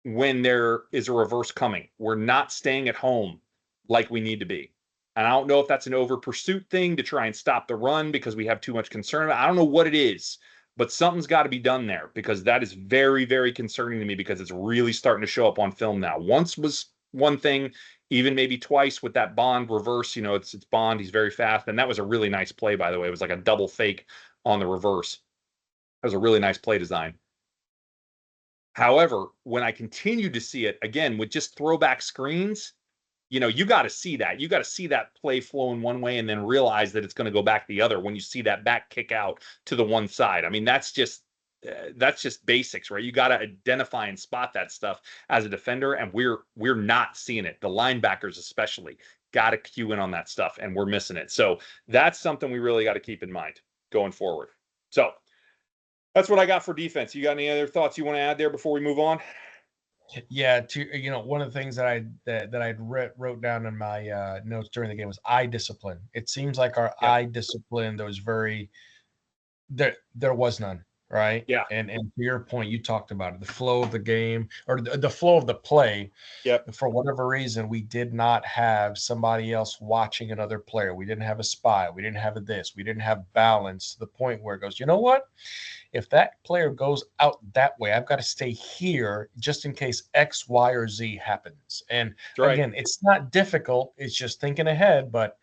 S1: when there is a reverse coming. We're not staying at home like we need to be. And I don't know if that's an over pursuit thing to try and stop the run because we have too much concern. I don't know what it is, but something's got to be done there because that is very, very concerning to me because it's really starting to show up on film now. Once was one thing, even maybe twice with that Bond reverse, it's Bond. He's very fast. And that was a really nice play, by the way. It was like a double fake on the reverse. That was a really nice play design. However, when I continue to see it, again, with just throwback screens, you got to see that. You got to see that play flowing one way and then realize that it's going to go back the other when you see that back kick out to the one side. I mean, that's just basics, right? You got to identify and spot that stuff as a defender, and we're not seeing it. The linebackers especially got to cue in on that stuff, and we're missing it. So that's something we really got to keep in mind going forward. So that's what I got for defense. You got any other thoughts you want to add there before we move on?
S2: Yeah, one of the things that I wrote down in my notes during the game was eye discipline. It seems like our eye discipline there was none, right?
S1: Yeah.
S2: And to your point, you talked about it, the flow of the game or the flow of the play.
S1: Yep.
S2: For whatever reason, we did not have somebody else watching another player. We didn't have a spy. We didn't have this. We didn't have balance to the point where it goes, you know what? If that player goes out that way, I've got to stay here just in case X, Y, or Z happens. And again, it's not difficult. It's just thinking ahead. But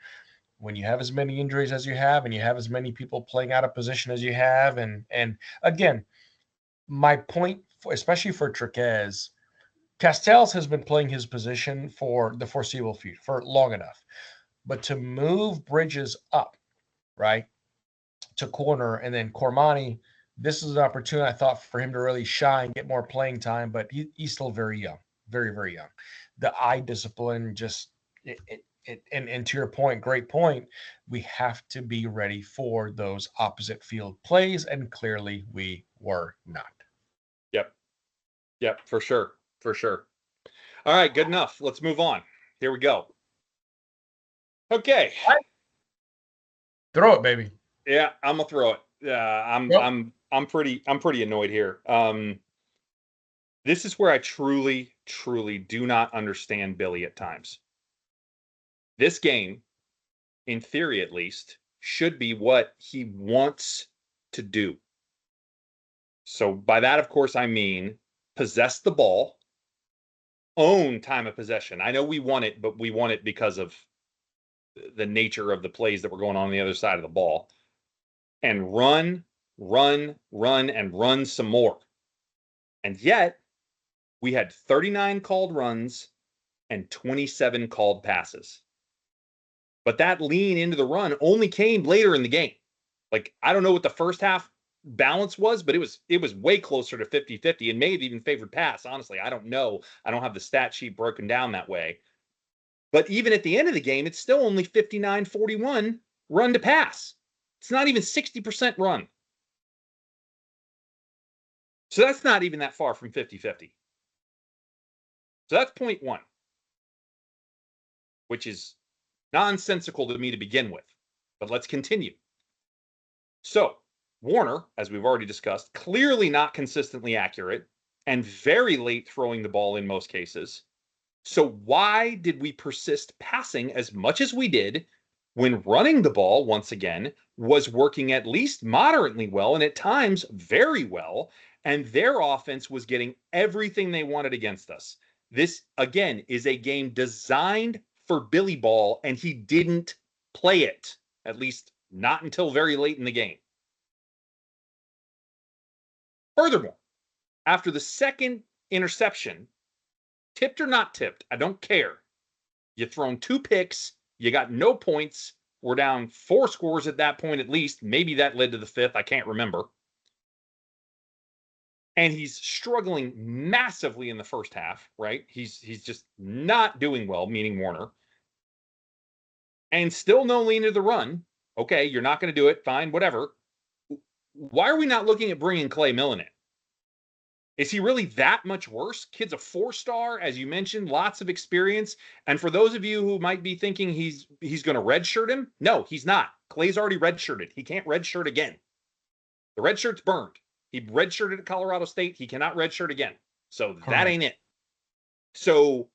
S2: when you have as many injuries as you have and you have as many people playing out of position as you have, and again, my point, especially for Trquez, Castells has been playing his position for the foreseeable future, for long enough. But to move Bridges up, right, to corner, and then Cormani – this is an opportunity, I thought, for him to really shine, get more playing time, but he's still very young, very, very young. The eye discipline and to your point, great point, we have to be ready for those opposite field plays, and clearly we were not.
S1: Yep, for sure. All right, good enough. Let's move on. Here we go. Okay.
S2: Throw it, baby.
S1: Yeah, I'm gonna throw it. I'm pretty annoyed here. This is where I truly do not understand Billy at times. This game, in theory at least, should be what he wants to do. So by that, of course, I mean possess the ball, own time of possession. I know we want it, but we want it because of the nature of the plays that were going on the other side of the ball. And run some more. And yet, we had 39 called runs and 27 called passes. But that lean into the run only came later in the game. Like, I don't know what the first half balance was, but it was way closer to 50-50 and may have even favored pass. Honestly, I don't know. I don't have the stat sheet broken down that way. But even at the end of the game, it's still only 59-41 run to pass. It's not even 60% run. So that's not even that far from 50-50. So that's point one, which is nonsensical to me to begin with. But let's continue. So Warner, as we've already discussed, clearly not consistently accurate and very late throwing the ball in most cases. So why did we persist passing as much as we did when running the ball, once again, was working at least moderately well and at times very well, and their offense was getting everything they wanted against us? This, again, is a game designed for Billy Ball, and he didn't play it, at least not until very late in the game. Furthermore, after the second interception, tipped or not tipped, I don't care. You've thrown 2 picks. You got no points. We're down 4 scores at that point, at least. Maybe that led to the 5th. I can't remember. and he's struggling massively in the first half, right? He's just not doing well, meaning Warner. And still no lean to the run. Okay, you're not going to do it. Fine, whatever. Why are we not looking at bringing Clay Millen in? Is he really that much worse? Kid's a 4-star, as you mentioned, lots of experience. And for those of you who might be thinking he's going to redshirt him, no, he's not. Clay's already redshirted. He can't redshirt again. The red shirt's burned. He redshirted at Colorado State. He cannot redshirt again. So that ain't it. So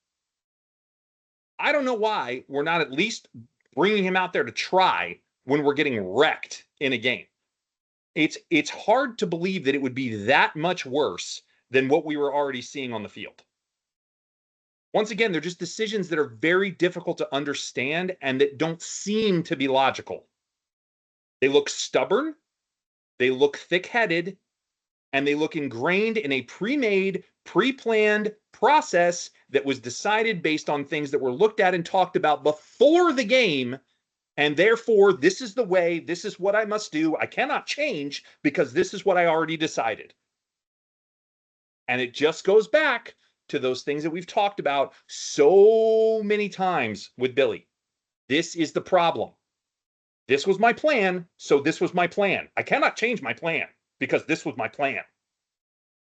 S1: I don't know why we're not at least bringing him out there to try when we're getting wrecked in a game. It's hard to believe that it would be that much worse than what we were already seeing on the field. Once again, they're just decisions that are very difficult to understand and that don't seem to be logical. They look stubborn, they look thick-headed, and they look ingrained in a pre-made, pre-planned process that was decided based on things that were looked at and talked about before the game. And therefore, this is the way, this is what I must do. I cannot change because this is what I already decided. And it just goes back to those things that we've talked about so many times with Billy. This is the problem. This was my plan, so this was my plan. I cannot change my plan because this was my plan.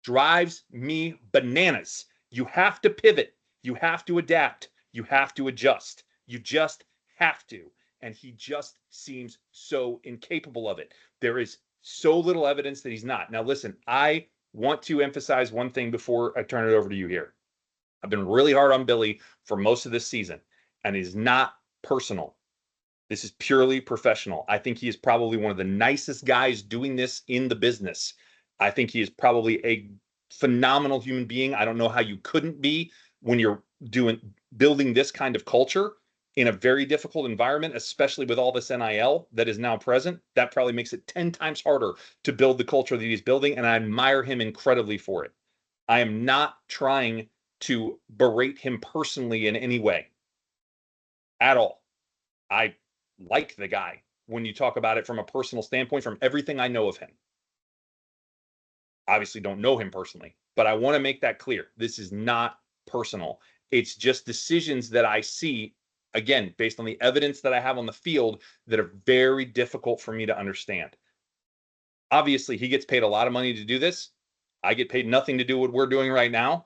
S1: Drives me bananas. You have to pivot. You have to adapt. You have to adjust. You just have to. And he just seems so incapable of it. There is so little evidence that he's not. Now, listen, I want to emphasize one thing before I turn it over to you here. I've been really hard on Billy for most of this season, and it is not personal. This is purely professional. I think he is probably one of the nicest guys doing this in the business. I think he is probably a phenomenal human being. I don't know how you couldn't be when you're building this kind of culture in a very difficult environment, especially with all this NIL that is now present. That probably makes it 10 times harder to build the culture that he's building, and I admire him incredibly for it. I am not trying to berate him personally in any way at all. I like the guy when you talk about it from a personal standpoint, from everything I know of him. Obviously don't know him personally, but I want to make that clear. This is not personal. It's just decisions that I see, again, based on the evidence that I have on the field, that are very difficult for me to understand. Obviously, he gets paid a lot of money to do this. I get paid nothing to do what we're doing right now.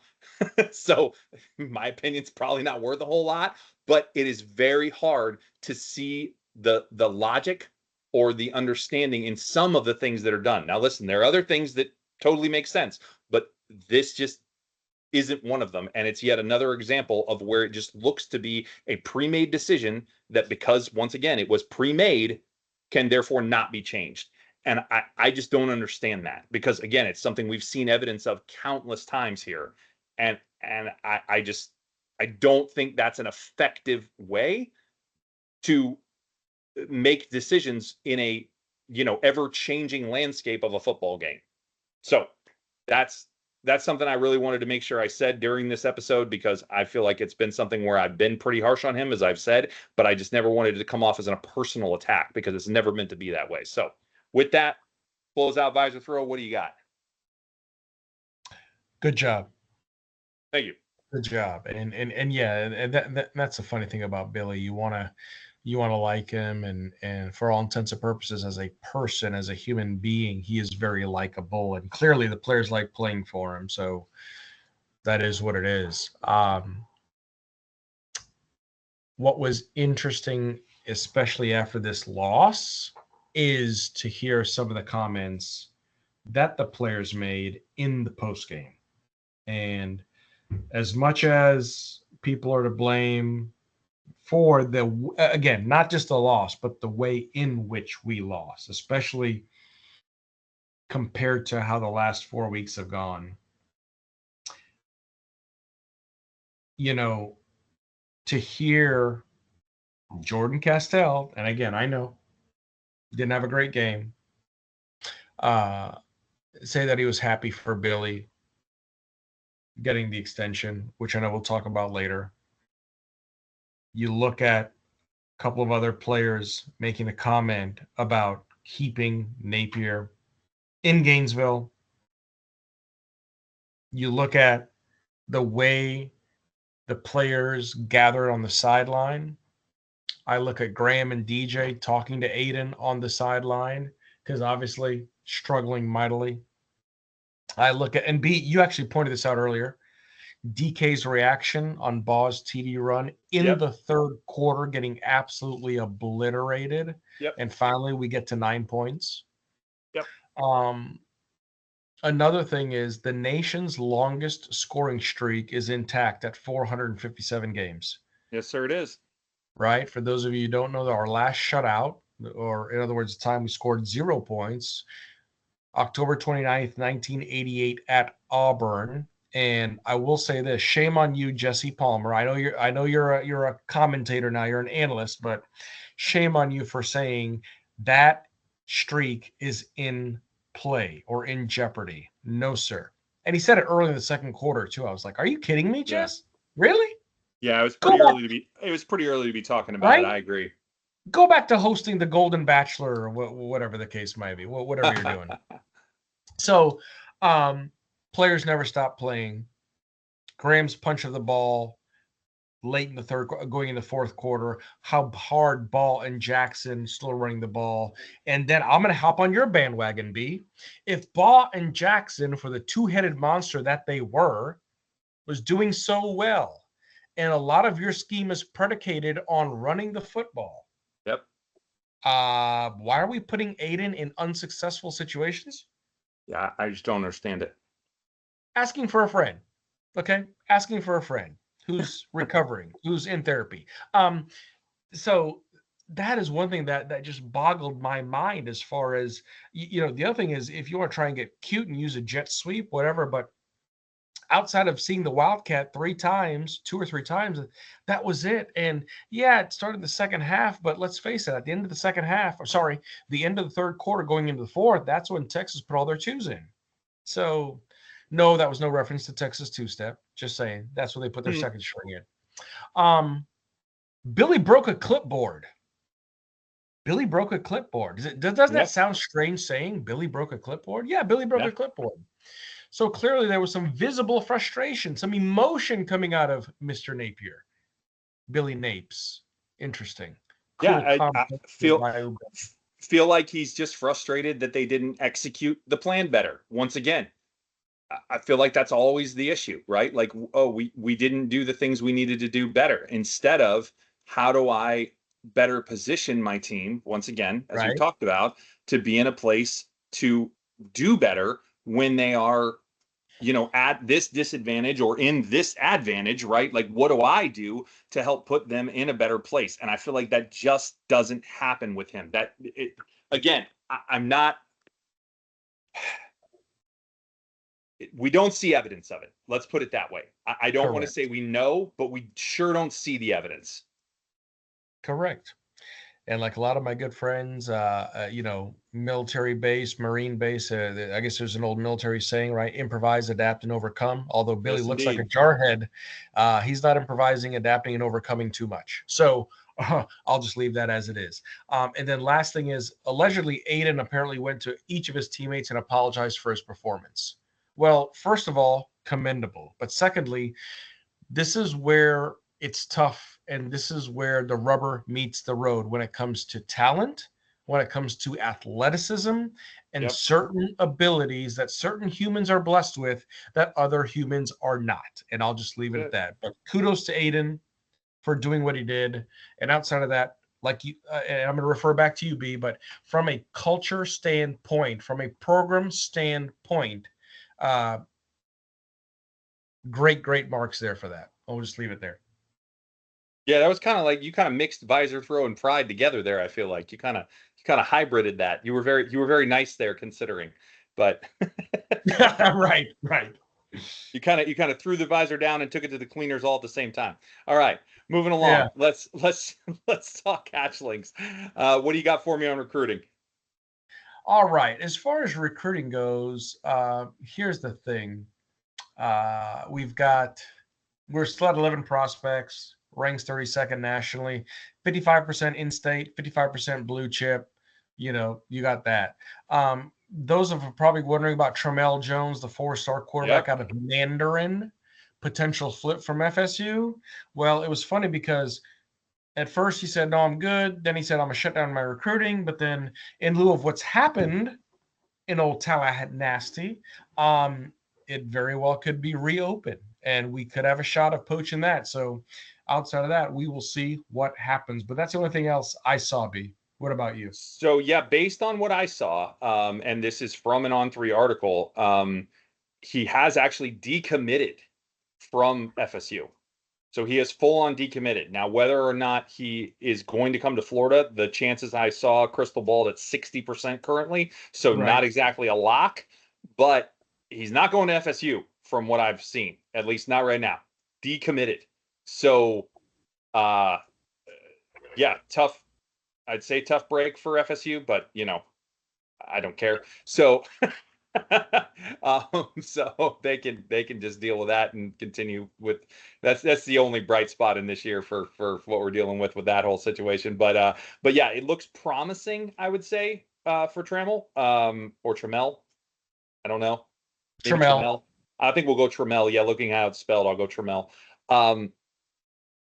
S1: So my opinion's probably not worth a whole lot, but it is very hard to see the logic or the understanding in some of the things that are done. Now, listen, there are other things that totally make sense, but this just isn't one of them. And it's yet another example of where it just looks to be a pre-made decision that, because once again, it was pre-made, can therefore not be changed. And I just don't understand that, because again, it's something we've seen evidence of countless times here. And I don't think that's an effective way to make decisions in a, ever-changing landscape of a football game. So that's something I really wanted to make sure I said during this episode, because I feel like it's been something where I've been pretty harsh on him, as I've said, but I just never wanted it to come off as a personal attack, because it's never meant to be that way. So with that, close out Visor Throw. What do you got?
S2: Good job.
S1: Thank you.
S2: Good job. And yeah, and that's the funny thing about Billy. You want to like him, and for all intents and purposes, as a person, as a human being, he is very likable, and clearly the players like playing for him. So that is what it is. What was interesting, especially after this loss, is to hear some of the comments that the players made in the postgame. And as much as people are to blame for again, not just the loss, but the way in which we lost, especially compared to how the last 4 weeks have gone, to hear Jordan Castell, and again, I know didn't have a great game, say that he was happy for Billy getting the extension, which I know we'll talk about later. You look at a couple of other players making a comment about keeping Napier in Gainesville. You look at the way the players gathered on the sideline. I look at Graham and DJ talking to Aiden on the sideline because obviously struggling mightily. I look at, and B, you actually pointed this out earlier, DK's reaction on Ball's TD run in the third quarter, getting absolutely obliterated.
S1: Yep.
S2: And finally, we get to 9 points.
S1: Yep.
S2: Another thing is the nation's longest scoring streak is intact at 457 games.
S1: Yes, sir, it is.
S2: Right? For those of you who don't know, our last shutout, or in other words, the time we scored 0 points, October 29th, 1988 at Auburn. And I will say this, shame on you, Jesse Palmer. I know you're a commentator now, you're an analyst, but shame on you for saying that streak is in play or in jeopardy. No, sir. And he said it early in the second quarter too. I was like, are you kidding me, Jess? Yeah. Really?
S1: Yeah, it was pretty early to be talking about it. I agree.
S2: Go back to hosting the Golden Bachelor or whatever the case might be, whatever you're doing. So, players never stop playing. Graham's punch of the ball late in the third, going in the fourth quarter. How hard Ball and Jackson still running the ball. And then I'm going to hop on your bandwagon, B. If Ball and Jackson, for the two-headed monster that they were, was doing so well, and a lot of your scheme is predicated on running the football.
S1: Yep.
S2: Why are we putting Aiden in unsuccessful situations?
S1: Yeah, I just don't understand it.
S2: Asking for a friend. Okay? Asking for a friend who's recovering, who's in therapy. So that is one thing that just boggled my mind as far as, the other thing is if you want to try and get cute and use a jet sweep, whatever, but outside of seeing the Wildcat 2 or 3 times, that was it. And yeah, it started the second half, but let's face it, at the end of the second half, the end of the third quarter going into the fourth, that's when Texas put all their twos in. So no, that was no reference to Texas two-step. Just saying. That's where they put their second string in. Billy broke a clipboard. Billy broke a clipboard. Doesn't that sound strange saying Billy broke a clipboard? Yeah, Billy broke a clipboard. So clearly there was some visible frustration, some emotion coming out of Mr. Napier. Billy Napes. Interesting.
S1: Cool. Yeah, I feel like he's just frustrated that they didn't execute the plan better. Once again, I feel like that's always the issue, right? Like, we didn't do the things we needed to do better. Instead of, how do I better position my team, once again, as we talked about, to be in a place to do better when they are, at this disadvantage or in this advantage, right? Like, what do I do to help put them in a better place? And I feel like that just doesn't happen with him. I'm not... We don't see evidence of it. Let's put it that way. I don't want to say we know, but we sure don't see the evidence.
S2: Correct. And like a lot of my good friends, military base, Marine base, I guess there's an old military saying, right? Improvise, adapt, and overcome. Although Billy looks like a jarhead, he's not improvising, adapting, and overcoming too much. So I'll just leave that as it is. And then last thing is, allegedly, Aiden apparently went to each of his teammates and apologized for his performance. Well, first of all, commendable. But secondly, this is where it's tough. And this is where the rubber meets the road when it comes to talent, when it comes to athleticism, and certain abilities that certain humans are blessed with that other humans are not. And I'll just leave it at that. But kudos to Aiden for doing what he did. And outside of that, like you, and I'm going to refer back to you, B, but from a culture standpoint, from a program standpoint, great marks there for that. I'll just leave it there.
S1: Yeah, that was kind of like you kind of mixed visor throw and pride together there. I feel like you kind of hybrided that. You were very nice there considering, but
S2: right.
S1: You kind of threw the visor down and took it to the cleaners all at the same time. All right, moving along. Yeah. Let's talk hatchlings. What do you got for me on recruiting?
S2: All right, as far as recruiting goes, here's the thing. We're still at 11 prospects. Ranks 32nd nationally, 55% in-state, 55% blue chip. You got that. those of you are probably wondering about Tramel Jones, the 4-star quarterback out of Mandarin, potential flip from FSU. Well, it was funny because at first he said, no, I'm good. Then he said, I'm going to shut down my recruiting. But then in lieu of what's happened in old Tallahassee, it very well could be reopened, and we could have a shot of poaching that. So outside of that, we will see what happens. But that's the only thing else I saw, B. What about you?
S1: So yeah, based on what I saw, and this is from an On3 article, he has actually decommitted from FSU. So he is full on decommitted. Now, whether or not he is going to come to Florida, the chances I saw crystal balled at 60% currently. So not exactly a lock, but he's not going to FSU from what I've seen, at least not right now. Decommitted. So, yeah, tough. I'd say tough break for FSU, but I don't care. So, so they can just deal with that and continue with that's the only bright spot in this year for what we're dealing with that whole situation. But yeah, it looks promising, I would say, for Trammell, or Trammell. I don't know.
S2: Maybe Trammell.
S1: I think we'll go Trammell. Yeah, looking how it's spelled, I'll go Trammell.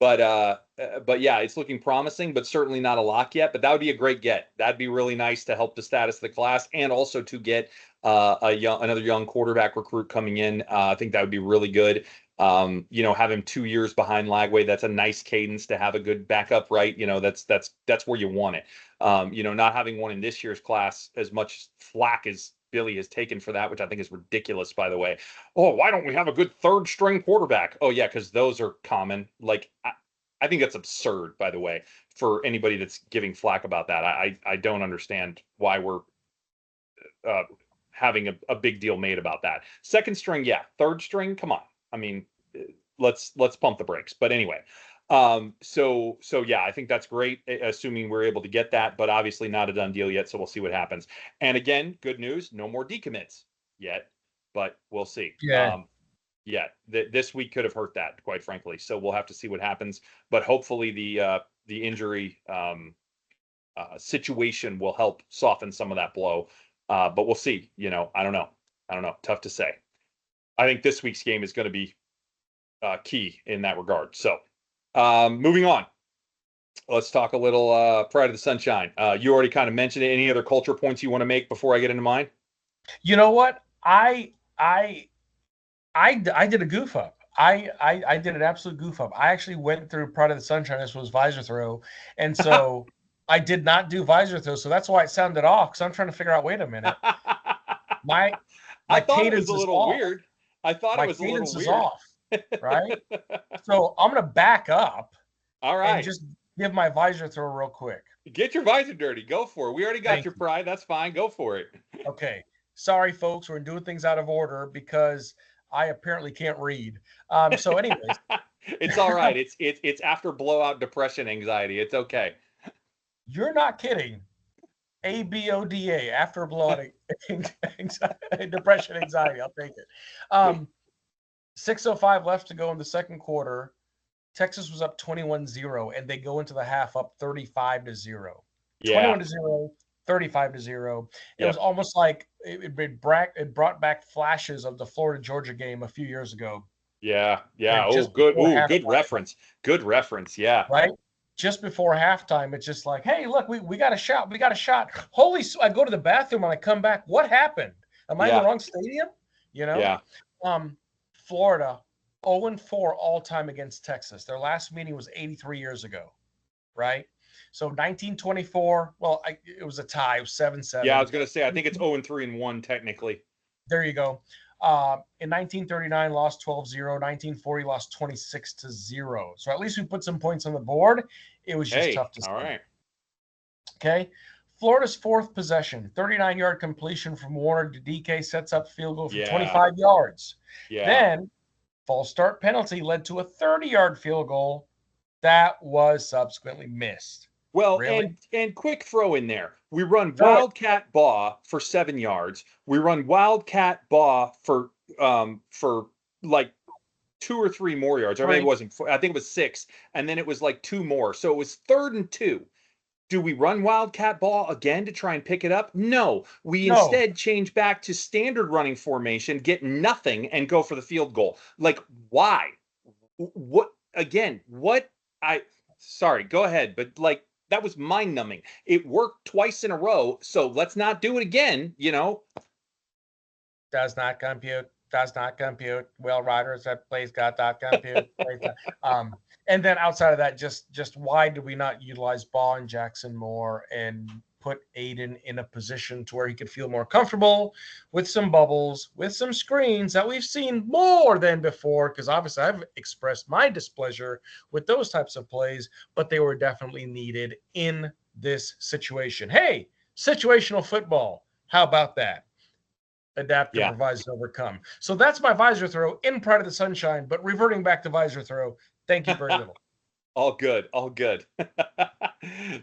S1: But yeah, it's looking promising, but certainly not a lock yet. But that would be a great get. That'd be really nice to help the status of the class, and also to get another young quarterback recruit coming in. I think that would be really good. Have him 2 years behind Lagway. That's a nice cadence to have a good backup, right? That's where you want it. Not having one in this year's class, as much flack as Billy has taken for that, which I think is ridiculous, by the way. Oh, why don't we have a good third string quarterback? Oh, yeah, because those are common. Like, I think that's absurd, by the way, for anybody that's giving flack about that. I don't understand why we're having a big deal made about that. Second string, yeah. Third string, come on. I mean, let's pump the brakes. But anyway, so yeah, I think that's great, assuming we're able to get that, but obviously not a done deal yet. So we'll see what happens. And again, good news, no more decommits yet, but we'll see.
S2: Yeah.
S1: This week could have hurt that, quite frankly. So we'll have to see what happens, but hopefully the injury situation will help soften some of that blow. But we'll see. I don't know. Tough to say. I think this week's game is going to be key in that regard. So moving on, let's talk a little Pride of the Sunshine. You already kind of mentioned it. Any other culture points you want to make before I get into mine?
S2: You know what? I did a goof up. I did an absolute goof up. I actually went through Pride of the Sunshine. This was visor throw, and so I did not do visor throw. So that's why it sounded off. Because I'm trying to figure out. Wait a minute. My
S1: I thought it was a little weird. I thought it was a little weird.
S2: Off, right? So I'm gonna back up.
S1: All right.
S2: And just give my visor throw real quick.
S1: Get your visor dirty. Go for it. We already got your pride. That's fine. Go for it.
S2: Okay. Sorry, folks. We're doing things out of order because I apparently can't read. So, anyways,
S1: it's all right. It's after blowout depression anxiety. It's okay.
S2: You're not kidding. ABODA, after blowout depression anxiety. I'll take it. 6:05 left to go in the second quarter. Texas was up 21-0, and they go into the half up 35-0.
S1: Yeah.
S2: 21-0, 35-0. It was almost like it brought back flashes of the Florida-Georgia game a few years ago.
S1: Yeah. Oh, good. Ooh, good reference. Good reference. Yeah.
S2: Right? Just before halftime, it's just like, hey, look, we got a shot. We got a shot. Holy, I go to the bathroom and I come back. What happened? Am I in the wrong stadium?
S1: Yeah.
S2: Florida, 0-4 all-time against Texas. Their last meeting was 83 years ago, right? So 1924, well, it was a tie. It was 7-7.
S1: Yeah, I was going to say, I think it's 0-3-1 technically.
S2: There you go. In 1939, lost 12-0. 1940, lost 26-0. So at least we put some points on the board. It was just tough to see.
S1: All right.
S2: Okay. Florida's fourth possession, 39-yard completion from Warner to DK, sets up field goal from 25 yards.
S1: Yeah.
S2: Then, false start penalty led to a 30-yard field goal that was subsequently missed.
S1: Well, really? and quick throw in there. We run Wildcat Baugh for 7 yards. We run Wildcat Baugh for like 2 or 3 more yards. Or maybe it wasn't. I think it was 6, and then it was like 2 more. So it was 3rd and 2. Do we run wildcat ball again to try and pick it up? No. We
S2: No.
S1: instead change back to standard running formation, get nothing, and go for the field goal. Like, why? What again? What I sorry, go ahead, but like that was mind numbing. It worked twice in a row, so let's not do it again, you know?
S2: Does not compute. Does not compute. Will Riders at plays got dot compute. And then outside of that, just why do we not utilize Ball and Jackson more and put Aiden in a position to where he could feel more comfortable with some bubbles, with some screens that we've seen more than before? Because obviously I've expressed my displeasure with those types of plays, but they were definitely needed in this situation. Hey, situational football. How about that? Adapt,
S1: Yeah.
S2: improvise, and overcome. So that's my visor throw in Pride of the Sunshine, but reverting back to visor throw, thank you very little.
S1: All good, all good.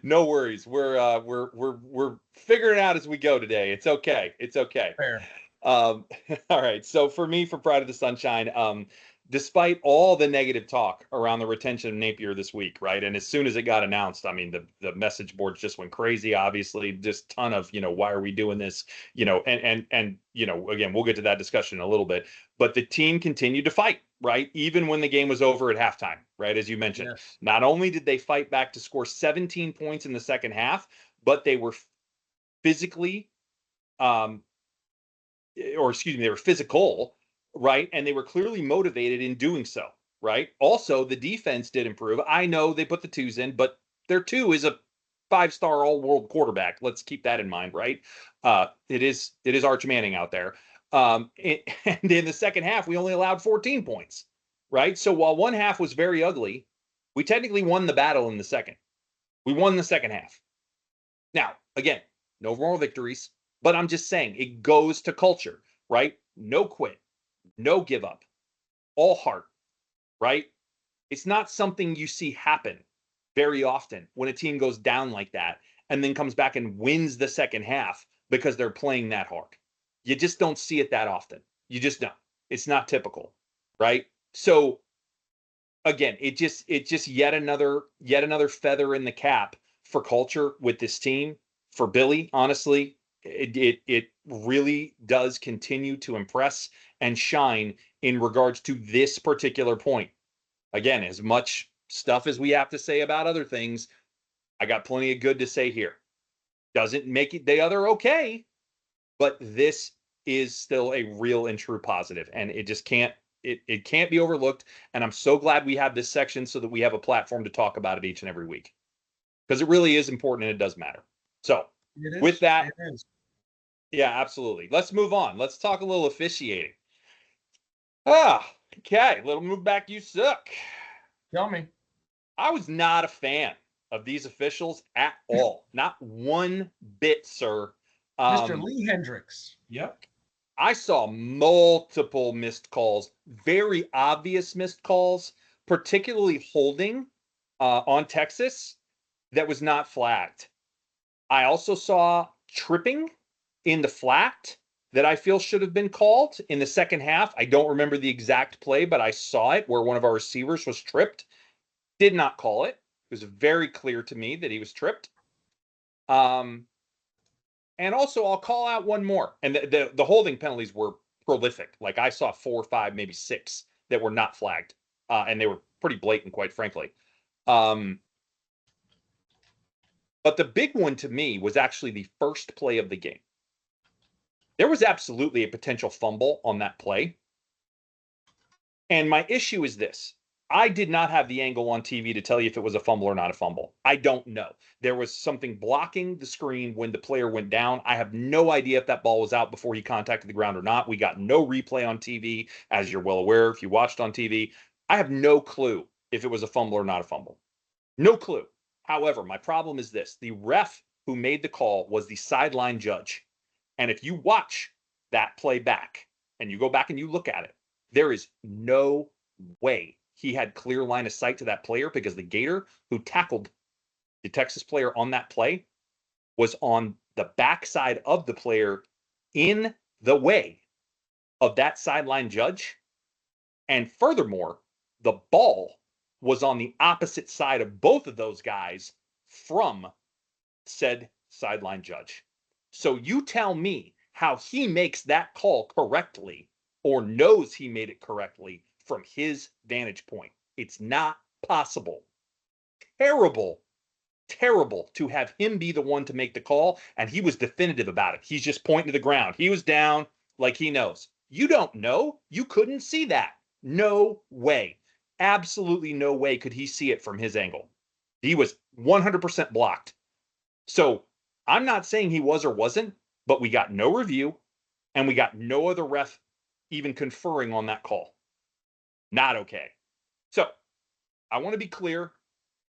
S1: No worries. We're figuring it out as we go today. It's okay. It's okay.
S2: Fair.
S1: All right. So for me, for Pride of the Sunshine, despite all the negative talk around the retention of Napier this week, right? And as soon as it got announced, I mean, the message boards just went crazy. Obviously, just ton of, why are we doing this? And again, we'll get to that discussion in a little bit. But the team continued to fight, right? Even when the game was over at halftime, right? As you mentioned,
S2: Yes.
S1: Not only did they fight back to score 17 points in the second half, but they were physically, they were physical, right? And they were clearly motivated in doing so, right? Also, the defense did improve. I know they put the twos in, but their two is a 5-star all-world quarterback. Let's keep that in mind, right? It is Arch Manning out there. And in the second half, we only allowed 14 points, right? So while one half was very ugly, we technically won the battle in the second. We won the second half. Now, again, no moral victories, but I'm just saying it goes to culture, right? No quit, no give up, all heart, right? It's not something you see happen very often when a team goes down like that and then comes back and wins the second half because they're playing that hard. You just don't see it that often. You just don't. It's not typical, right? So again, it just yet another feather in the cap for culture with this team. For Billy, honestly, it really does continue to impress and shine in regards to this particular point. Again, as much stuff as we have to say about other things, I got plenty of good to say here. Doesn't make it the other okay, but this is still a real and true positive, and it just can't be overlooked. And I'm so glad we have this section so that we have a platform to talk about it each and every week, because it really is important and it does matter. So with that, yeah, absolutely. Let's move on. Let's talk a little officiating. Okay. Little move back. You suck.
S2: Tell me.
S1: I was not a fan of these officials at all. Not one bit, sir.
S2: Mr. Lee Hendricks.
S3: Yep.
S1: I saw multiple missed calls, very obvious missed calls, particularly holding on Texas that was not flagged. I also saw tripping in the flat that I feel should have been called in the second half. I don't remember the exact play, but I saw it where one of our receivers was tripped. Did not call it. It was very clear to me that he was tripped. And also, I'll call out one more. And the holding penalties were prolific. Like I saw 4, 5, maybe 6 that were not flagged. And they were pretty blatant, quite frankly. But the big one to me was actually the first play of the game. There was absolutely a potential fumble on that play. And my issue is this. I did not have the angle on TV to tell you if it was a fumble or not a fumble. I don't know. There was something blocking the screen when the player went down. I have no idea if that ball was out before he contacted the ground or not. We got no replay on TV, as you're well aware if you watched on TV. I have no clue if it was a fumble or not a fumble. No clue. However, my problem is this. The ref who made the call was the sideline judge. And if you watch that play back and you go back and you look at it, there is no way he had clear line of sight to that player, because the Gator who tackled the Texas player on that play was on the backside of the player in the way of that sideline judge. And furthermore, the ball was on the opposite side of both of those guys from said sideline judge. So you tell me how he makes that call correctly or knows he made it correctly from his vantage point. It's not possible. Terrible, terrible to have him be the one to make the call, and he was definitive about it. He's just pointing to the ground. He was down like he knows. You don't know. You couldn't see that. No way. Absolutely no way could he see it from his angle. He was 100% blocked. So I'm not saying he was or wasn't, but we got no review, and we got no other ref even conferring on that call. Not okay. So I want to be clear,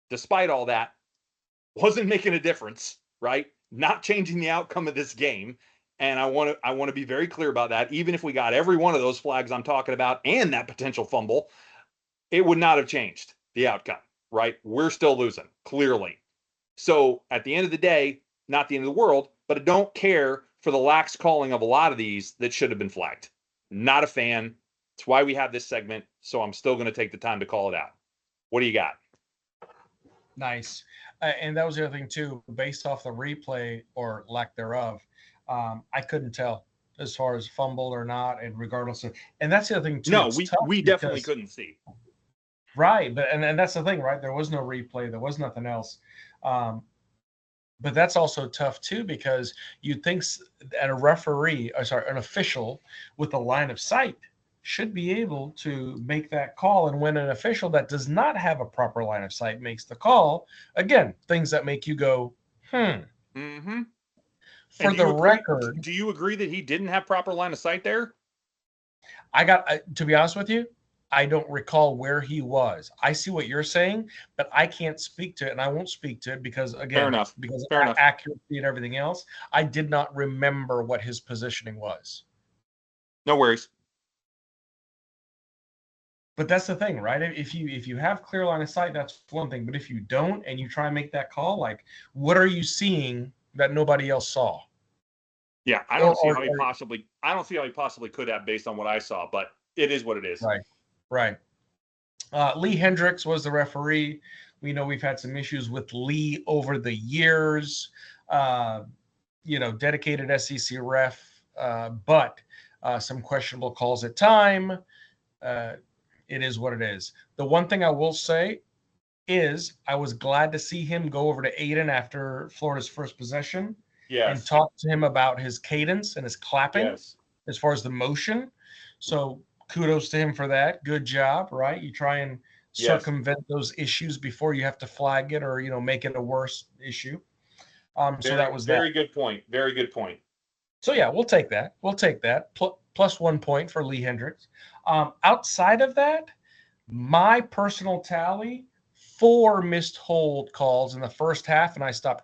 S1: despite all that, wasn't making a difference, right? Not changing the outcome of this game. And I want to be very clear about that. Even if we got every one of those flags I'm talking about and that potential fumble, it would not have changed the outcome, right? We're still losing, clearly. So at the end of the day, not the end of the world, but I don't care for the lax calling of a lot of these that should have been flagged. Not a fan. It's why we have this segment. So I'm still going to take the time to call it out. What do you got?
S2: Nice. And that was the other thing, too. Based off the replay or lack thereof, I couldn't tell as far as fumble or not, and regardless of. And that's the other thing, too.
S1: No, we definitely couldn't see.
S2: Right. But and that's the thing, right? There was no replay. There was nothing else. But that's also tough, too, because you'd think that an official with a line of sight should be able to make that call. And when an official that does not have a proper line of sight makes the call, again, things that make you go,
S1: Mm-hmm.
S2: For the record.
S1: Do you agree that he didn't have proper line of sight there?
S2: To be honest with you, I don't recall where he was. I see what you're saying, but I can't speak to it, and I won't speak to it because, again,
S1: Fair enough.
S2: Because
S1: Fair
S2: of
S1: enough.
S2: accuracy and everything else, I did not remember what his positioning was.
S1: No worries.
S2: But that's the thing, right? If you have clear line of sight, that's one thing. But if you don't and you try and make that call, like, what are you seeing that nobody else saw?
S1: Yeah, I don't see how he possibly could have based on what I saw, but it is what it is.
S2: Right. Lee Hendricks was the referee. We know we've had some issues with Lee over the years. Dedicated SEC ref, but some questionable calls at time. It is what it is. The one thing I will say is I was glad to see him go over to Aiden after Florida's first possession and talk to him about his cadence and his clapping as far as the motion. So kudos to him for that. Good job, right? You try and circumvent those issues before you have to flag it or, make it a worse issue. So that was
S1: very good point. Very good point.
S2: So, yeah, we'll take that. Plus 1 point for Lee Hendricks. Outside of that, my personal tally, 4 missed hold calls in the first half, and I stopped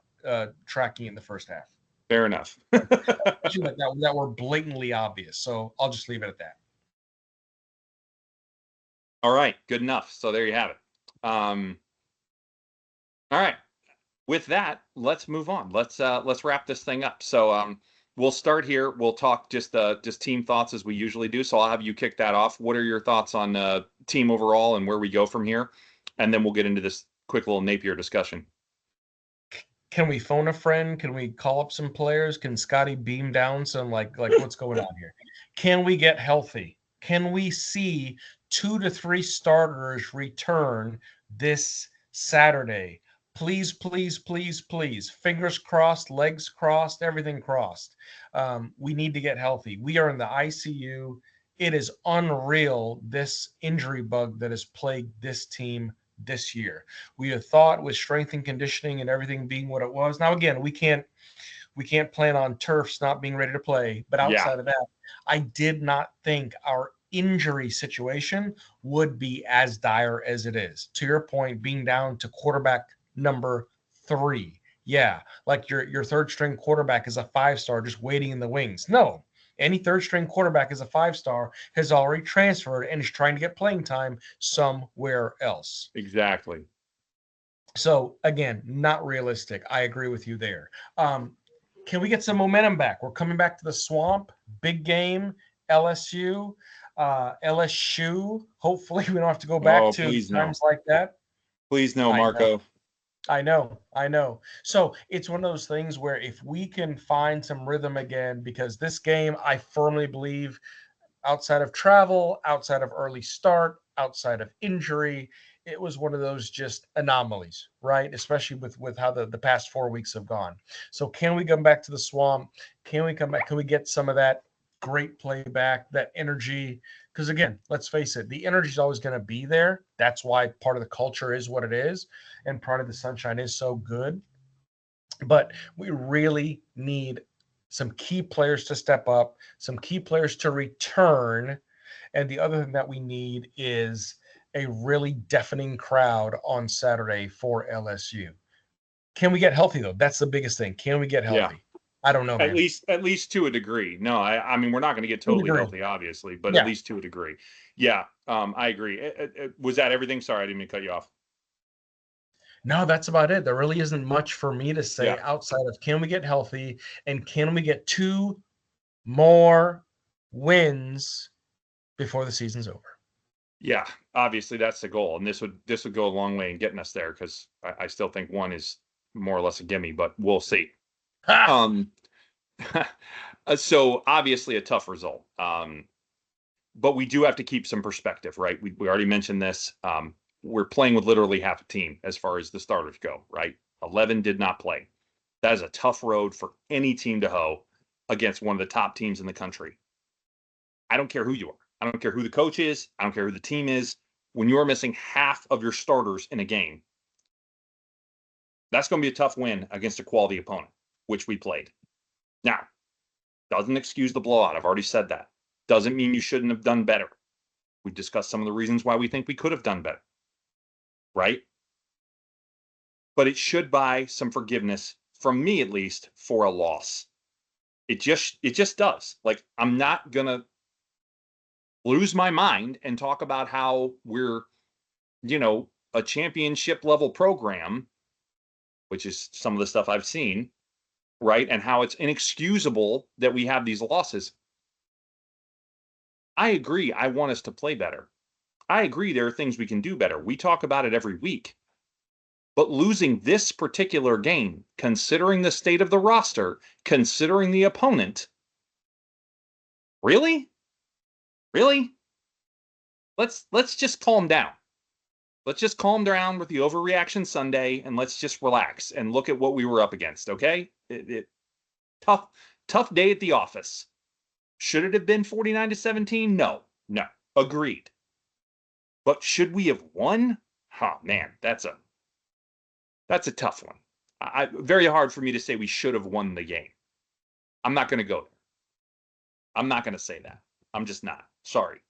S2: tracking in the first half.
S1: Fair enough.
S2: that were blatantly obvious. So I'll just leave it at that.
S1: All right, good enough. So there you have it. All right. With that, let's move on. Let's wrap this thing up. So we'll start here. We'll talk just team thoughts as we usually do. So I'll have you kick that off. What are your thoughts on team overall and where we go from here? And then we'll get into this quick little Napier discussion.
S2: Can we phone a friend? Can we call up some players? Can Scotty beam down some like what's going on here? Can we get healthy? Can we see 2 to 3 starters return this Saturday? Please, please, please, please. Fingers crossed, legs crossed, everything crossed. We need to get healthy. We are in the ICU. It is unreal, this injury bug that has plagued this team this year. We have thought with strength and conditioning and everything being what it was. Now, again, we can't plan on turfs not being ready to play. But outside of that, I did not think our injury situation would be as dire as it is. To your point, being down to quarterback number 3. Yeah, like your third string quarterback is a 5-star just waiting in the wings. No, any third string quarterback is a 5-star, has already transferred and is trying to get playing time somewhere else.
S1: Exactly.
S2: So again, not realistic. I agree with you there. Can we get some momentum back? We're coming back to the swamp. Big game, LSU. LSU. Hopefully we don't have to go back to times like that.
S1: Please no, Marco.
S2: I know. So it's one of those things where if we can find some rhythm again, because this game, I firmly believe, outside of travel, outside of early start, outside of injury, it was one of those just anomalies, right? Especially with how the past 4 weeks have gone. So can we come back to the swamp? Can we come back? Can we get some of that great play back, that energy? Because again, let's face it, the energy is always going to be there. That's why part of the culture is what it is, and part of the sunshine is so good. But we really need some key players to step up, some key players to return. And the other thing that we need is a really deafening crowd on Saturday for LSU. Can we get healthy though? That's the biggest thing. Can we get
S1: Yeah.
S2: healthy? I don't know,
S1: At
S2: man.
S1: least to a degree. No, I mean we're not going to get
S2: To a
S1: totally
S2: degree.
S1: healthy, obviously, but at
S2: Yeah.
S1: least to a degree. Yeah, I agree. Was that everything? Sorry, I didn't mean to cut you off.
S2: No, that's about it. There really isn't much for me to say
S1: Yeah,
S2: outside of can we get healthy and can we get 2 more wins before the season's over?
S1: yeah. Obviously, that's the goal, and this would go a long way in getting us there because I still think one is more or less a gimme, but we'll see.
S2: Ha!
S1: Um, so obviously a tough result. But we do have to keep some perspective, right? We already mentioned this. We're playing with literally half a team as far as the starters go, right? 11 did not play. That is a tough road for any team to hoe against one of the top teams in the country. I don't care who you are. I don't care who the coach is. I don't care who the team is. When you're missing half of your starters in a game, that's going to be a tough win against a quality opponent, which we played. Now, doesn't excuse the blowout. I've already said that. Doesn't mean you shouldn't have done better. We discussed some of the reasons why we think we could have done better, right? But it should buy some forgiveness from me, at least, for a loss. It just does. Like, I'm not gonna lose my mind and talk about how we're, a championship level program, which is some of the stuff I've seen, right? And how it's inexcusable that we have these losses. I agree. I want us to play better. I agree there are things we can do better. We talk about it every week. But losing this particular game, considering the state of the roster, considering the opponent, really? Really? Let's just calm down. Let's just calm down with the overreaction Sunday and let's just relax and look at what we were up against, okay? Tough day at the office. Should it have been 49-17? No. Agreed. But should we have won? Oh man, that's a tough one. Very hard for me to say we should have won the game. I'm not going to go there. I'm not going to say that. I'm just not. Sorry.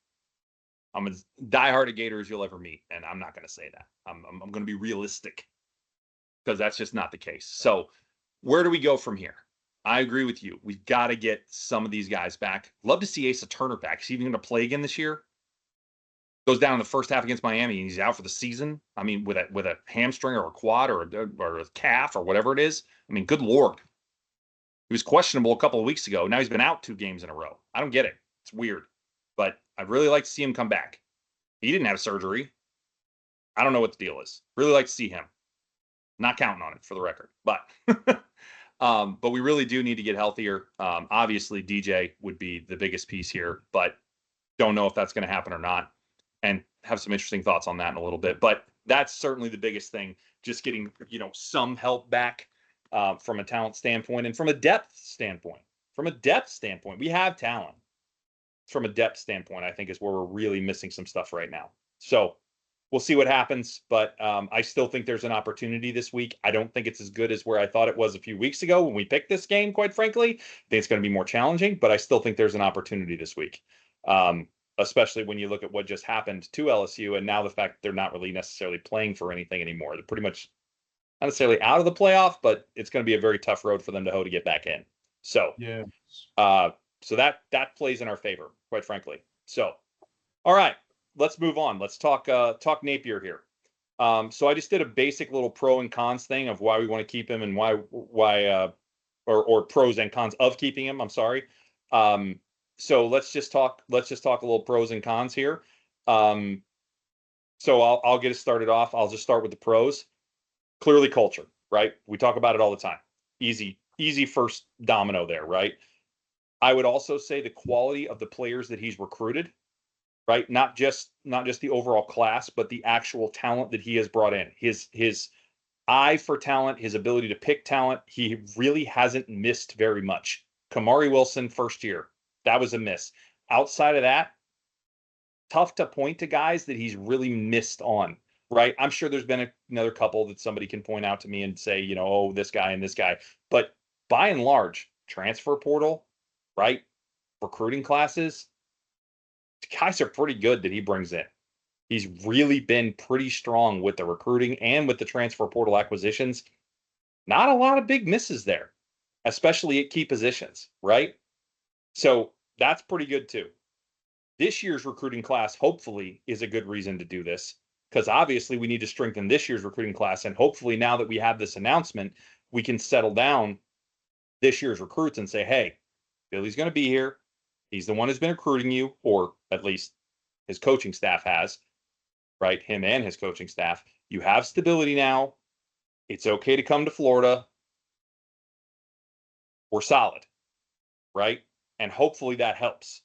S1: I'm as diehard a Gator as you'll ever meet, and I'm not going to say that. I'm going to be realistic because that's just not the case. So where do we go from here? I agree with you. We've got to get some of these guys back. Love to see Asa Turner back. Is he even going to play again this year? Goes down in the first half against Miami, and he's out for the season. I mean, with a hamstring or a quad or a calf or whatever it is. I mean, good Lord. He was questionable a couple of weeks ago. Now he's been out 2 games in a row. I don't get it. It's weird. But I'd really like to see him come back. He didn't have surgery. I don't know what the deal is. Really like to see him. Not counting on it for the record. But we really do need to get healthier. Obviously, DJ would be the biggest piece here, but don't know if that's going to happen or not. And have some interesting thoughts on that in a little bit. But that's certainly the biggest thing, just getting, some help back from a talent standpoint and from a depth standpoint. From a depth standpoint, we have talent. From a depth standpoint, I think is where we're really missing some stuff right now. So we'll see what happens, but I still think there's an opportunity this week. I don't think it's as good as where I thought it was a few weeks ago when we picked this game, quite frankly. I think it's going to be more challenging, but I still think there's an opportunity this week. Especially when you look at what just happened to LSU and now the fact that they're not really necessarily playing for anything anymore. They're pretty much not necessarily out of the playoff, but it's going to be a very tough road for them to hoe to get back in. So,
S2: Yeah.
S1: So that plays in our favor, quite frankly. So, all right, let's move on. Let's talk Napier here. So I just did a basic little pro and cons thing of why we want to keep him and why or pros and cons of keeping him. I'm sorry. So let's just talk a little pros and cons here. So I'll get us started off. I'll just start with the pros. clearly culture, right? We talk about it all the time. Easy first domino there, right? I would also say the quality of the players that he's recruited, right? Not just the overall class, but the actual talent that he has brought in. His eye for talent, his ability to pick talent, he really hasn't missed very much. Kamari Wilson, first year, that was a miss. Outside of that, tough to point to guys that he's really missed on, right? I'm sure there's been another couple that somebody can point out to me and say, you know, oh, this guy and this guy. But by and large, transfer portal, right? Recruiting classes, guys are pretty good that he brings in. He's really been pretty strong with the recruiting and with the transfer portal acquisitions. Not a lot of big misses there, especially at key positions, right? So that's pretty good too. This year's recruiting class, hopefully, is a good reason to do this, because obviously we need to strengthen this year's recruiting class. And hopefully now that we have this announcement, we can settle down this year's recruits and say, hey, Billy's going to be here. He's the one who's been recruiting you, or at least his coaching staff has, right? Him and his coaching staff. You have stability now. It's okay to come to Florida. We're solid, right? And hopefully that helps.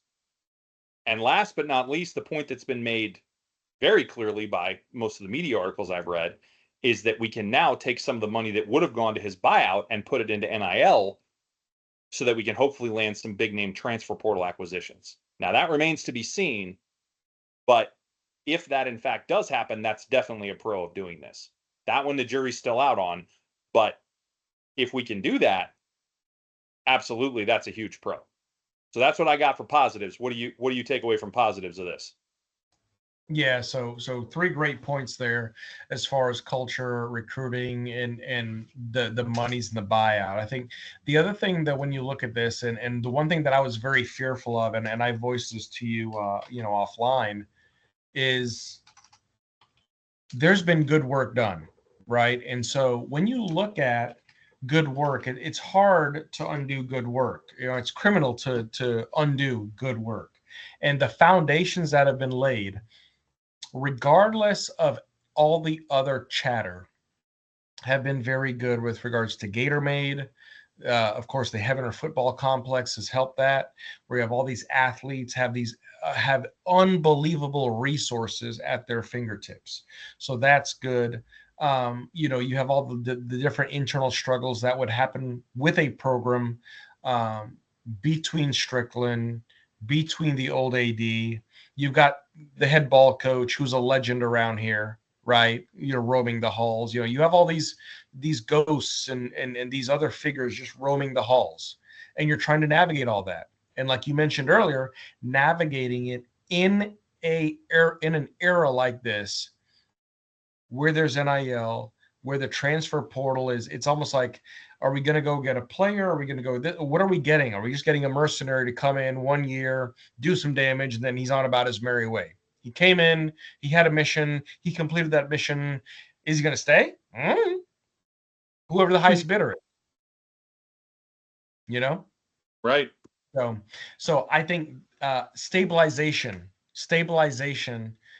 S1: And last but not least, the point that's been made very clearly by most of the media articles I've read is that we can now take some of the money that would have gone to his buyout and put it into NIL so that we can hopefully land some big name transfer portal acquisitions. Now that remains to be seen, but if that in fact does happen, that's definitely a pro of doing this. That one the jury's still out on, but if we can do that, absolutely that's a huge pro. So that's what I got for positives. What do you take away from positives of this?
S2: Yeah, so 3 great points there as far as culture, recruiting, and the monies in the buyout. I think the other thing that when you look at this, and the one thing that I was very fearful of, and I voiced this to you, offline, is there's been good work done, right? And so when you look at good work, it's hard to undo good work. It's criminal to undo good work, and the foundations that have been laid, regardless of all the other chatter, have been very good with regards to Gatorade. Of course, the Heavener Football Complex has helped that, where you have all these athletes have unbelievable resources at their fingertips. So that's good. You have all the different internal struggles that would happen with a program, between Strickland, between the old AD. You've got the head ball coach who's a legend around here, right? Roaming the halls. You have all these ghosts and these other figures just roaming the halls, and you're trying to navigate all that. And like you mentioned earlier, navigating it in an era like this, where there's NIL, where the transfer portal it's almost like, are we going to go get a player? Are we going to go, what are we getting? Are we just getting a mercenary to come in 1 year, do some damage, and then he's on about his merry way? He came in, he had a mission, he completed that mission. Is he going to stay? Whoever the highest bidder is,
S1: Right.
S2: So I think stabilization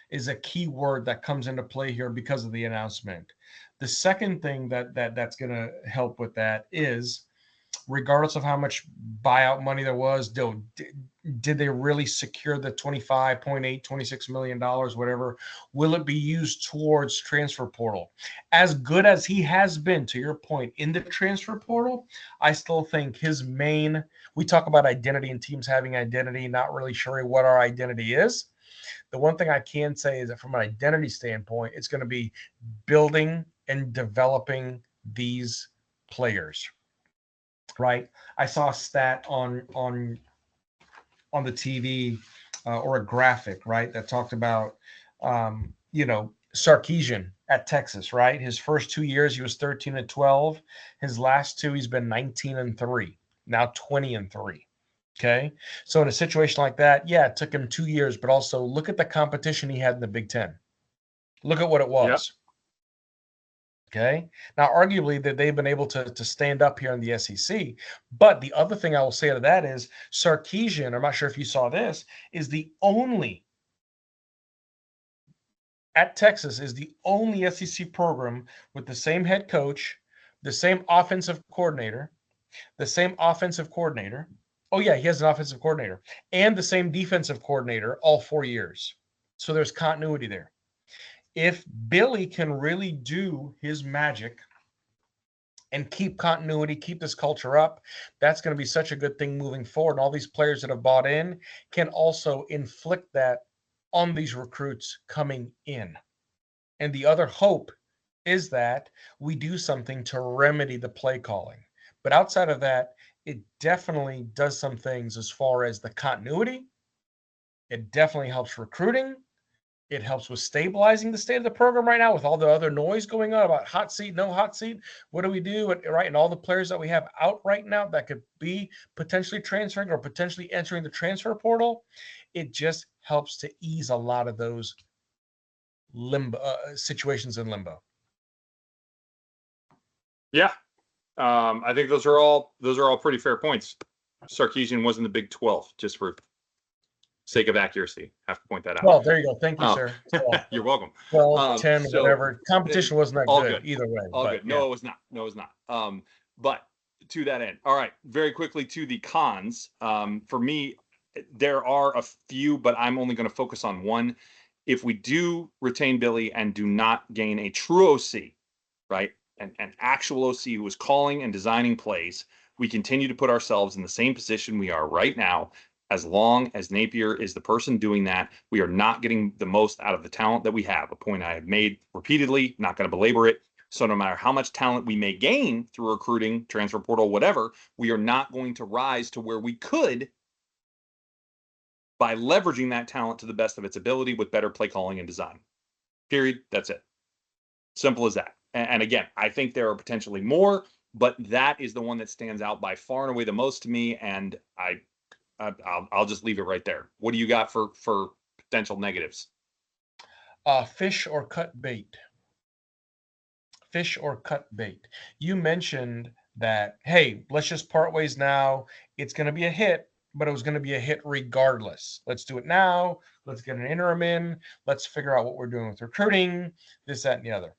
S2: is a key word that comes into play here because of the announcement. The second thing that's going to help with that is, regardless of how much buyout money there was, did they really secure the $25.8, $26 million, whatever? Will it be used towards transfer portal? As good as he has been, to your point, in the transfer portal, I still think we talk about identity and teams having identity, not really sure what our identity is. The one thing I can say is that from an identity standpoint, it's going to be building and developing these players, right? I saw a stat on the TV, or a graphic, right, that talked about, Sarkisian at Texas, right? His first 2 years, he was 13-12. His last 2, he's been 19-3, now 20-3. Okay. So in a situation like that, yeah, it took him 2 years, but also look at the competition he had in the Big Ten. Look at what it was. Yep. Okay. Now, arguably that they've been able to stand up here in the SEC. But the other thing I will say to that is Sarkisian, I'm not sure if you saw this, is the only at Texas is the only SEC program with the same head coach, the same offensive coordinator, Oh, yeah, he has an offensive coordinator and the same defensive coordinator all 4 years. So there's continuity there. If Billy can really do his magic and keep continuity, keep this culture up, that's going to be such a good thing moving forward. And all these players that have bought in can also inflict that on these recruits coming in. And the other hope is that we do something to remedy the play calling. But outside of that, it definitely does some things as far as the continuity. It definitely helps recruiting. It helps with stabilizing the state of the program right now with all the other noise going on about hot seat, no hot seat. What do we do? Right. And all the players that we have out right now that could be potentially transferring or potentially entering the transfer portal. It just helps to ease a lot of those limbo situations in limbo.
S1: Yeah. I think those are all pretty fair points. Sarkisian was in the Big 12, just for sake of accuracy. Have to point that out.
S2: Well, there you go. Thank you, sir.
S1: You're welcome.
S2: 12, 10, whatever. Competition wasn't that good either way.
S1: All good. No, it was not. But to that end, all right, very quickly to the cons. For me, there are a few, but I'm only going to focus on one. If we do retain Billy and do not gain a true OC, right, an actual OC who is calling and designing plays, we continue to put ourselves in the same position we are right now. As long as Napier is the person doing that, we are not getting the most out of the talent that we have. A point I have made repeatedly, not going to belabor it. So no matter how much talent we may gain through recruiting, transfer portal, whatever, we are not going to rise to where we could by leveraging that talent to the best of its ability with better play calling and design. Period. That's it. Simple as that. And again, I think there are potentially more, but that is the one that stands out by far and away the most to me. And I'll just leave it right there. What do you got for potential negatives?
S2: Fish or cut bait. Fish or cut bait. You mentioned that, hey, let's just part ways now. It's going to be a hit, but it was going to be a hit regardless. Let's do it now. Let's get an interim in. Let's figure out what we're doing with recruiting, this, that, and the other.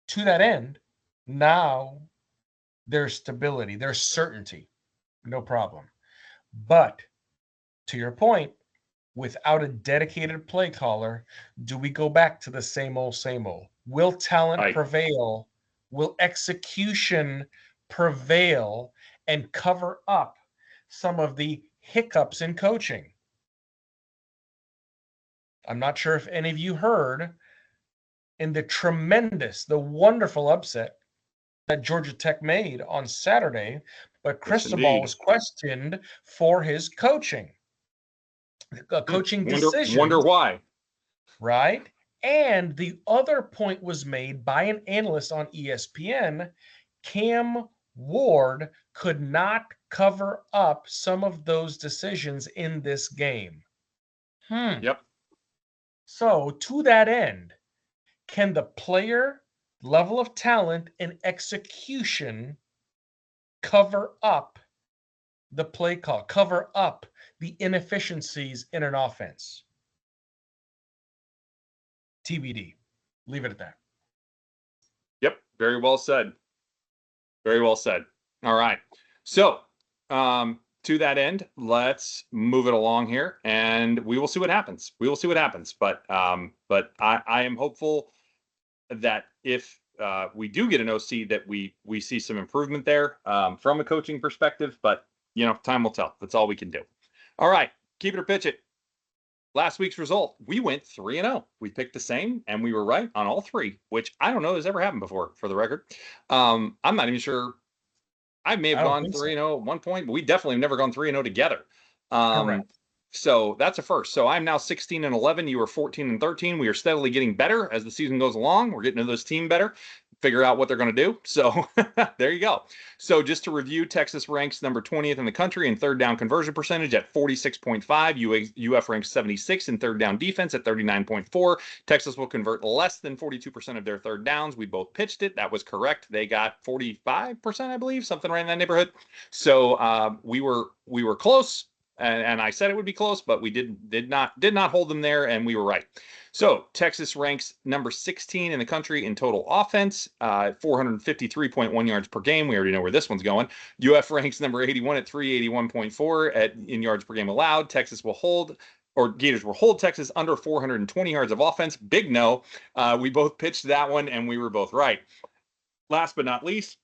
S2: To that end, now there's stability, there's certainty. No problem. But to your point, without a dedicated play caller, do we go back to the same old, same old? Will talent prevail? Will execution prevail and cover up some of the hiccups in coaching? I'm not sure if any of you heard in the wonderful upset that Georgia Tech made on Saturday, but Cristobal was questioned for his coaching. Coaching decision.
S1: Wonder why.
S2: Right? And the other point was made by an analyst on ESPN. Cam Ward could not cover up some of those decisions in this game.
S1: Yep.
S2: So to that end, can the player, level of talent, and execution cover up the play call, cover up the inefficiencies in an offense? TBD. Leave it at that.
S1: Yep. Very well said. Very well said. All right. So, to that end, let's move it along here, and we will see what happens. But I am hopeful that if we do get an OC, that we see some improvement there from a coaching perspective. But time will tell. That's all we can do. All right, keep it or pitch it. Last week's result, we went 3-0. We picked the same, and we were right on all three, which I don't know has ever happened before, for the record. I'm not even sure. I may have gone 3-0 at one point, but we definitely have never gone 3-0 together.
S2: Correct.
S1: So that's a first. So I'm now 16-11. You were 14-13. We are steadily getting better as the season goes along. We're getting to this team better, figure out what they're going to do. So there you go. So just to review, Texas ranks number 20th in the country in third down conversion percentage at 46.5. UF ranks 76 in third down defense at 39.4. Texas will convert less than 42% of their third downs. We both pitched it. That was correct. They got 45%, I believe, something right in that neighborhood. So we were close. And I said it would be close, but we did not hold them there, and we were right. So Texas ranks number 16 in the country in total offense, 453.1 yards per game. We already know where this one's going. UF ranks number 81 at 381.4 in yards per game allowed. Gators will hold Texas under 420 yards of offense. Big no. We both pitched that one, and we were both right. Last but not least,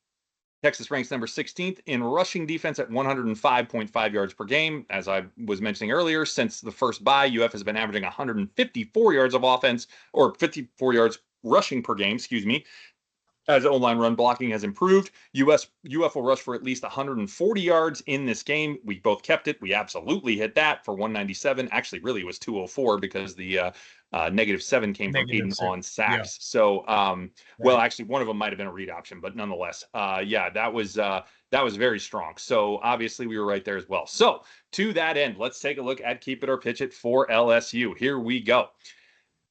S1: Texas ranks number 16th in rushing defense at 105.5 yards per game. As I was mentioning earlier, since the first bye, UF has been averaging 154 yards of offense, or 54 yards rushing per game, as O-line run blocking has improved. UF will rush for at least 140 yards in this game. We both kept it. We absolutely hit that for 197. Actually, really, it was 204 because the -7 came from Aiden on sacks. Yeah. So, well, actually, one of them might have been a read option, but nonetheless, yeah, that was very strong. So obviously, we were right there as well. So to that end, let's take a look at Keep It or Pitch It for LSU. Here we go.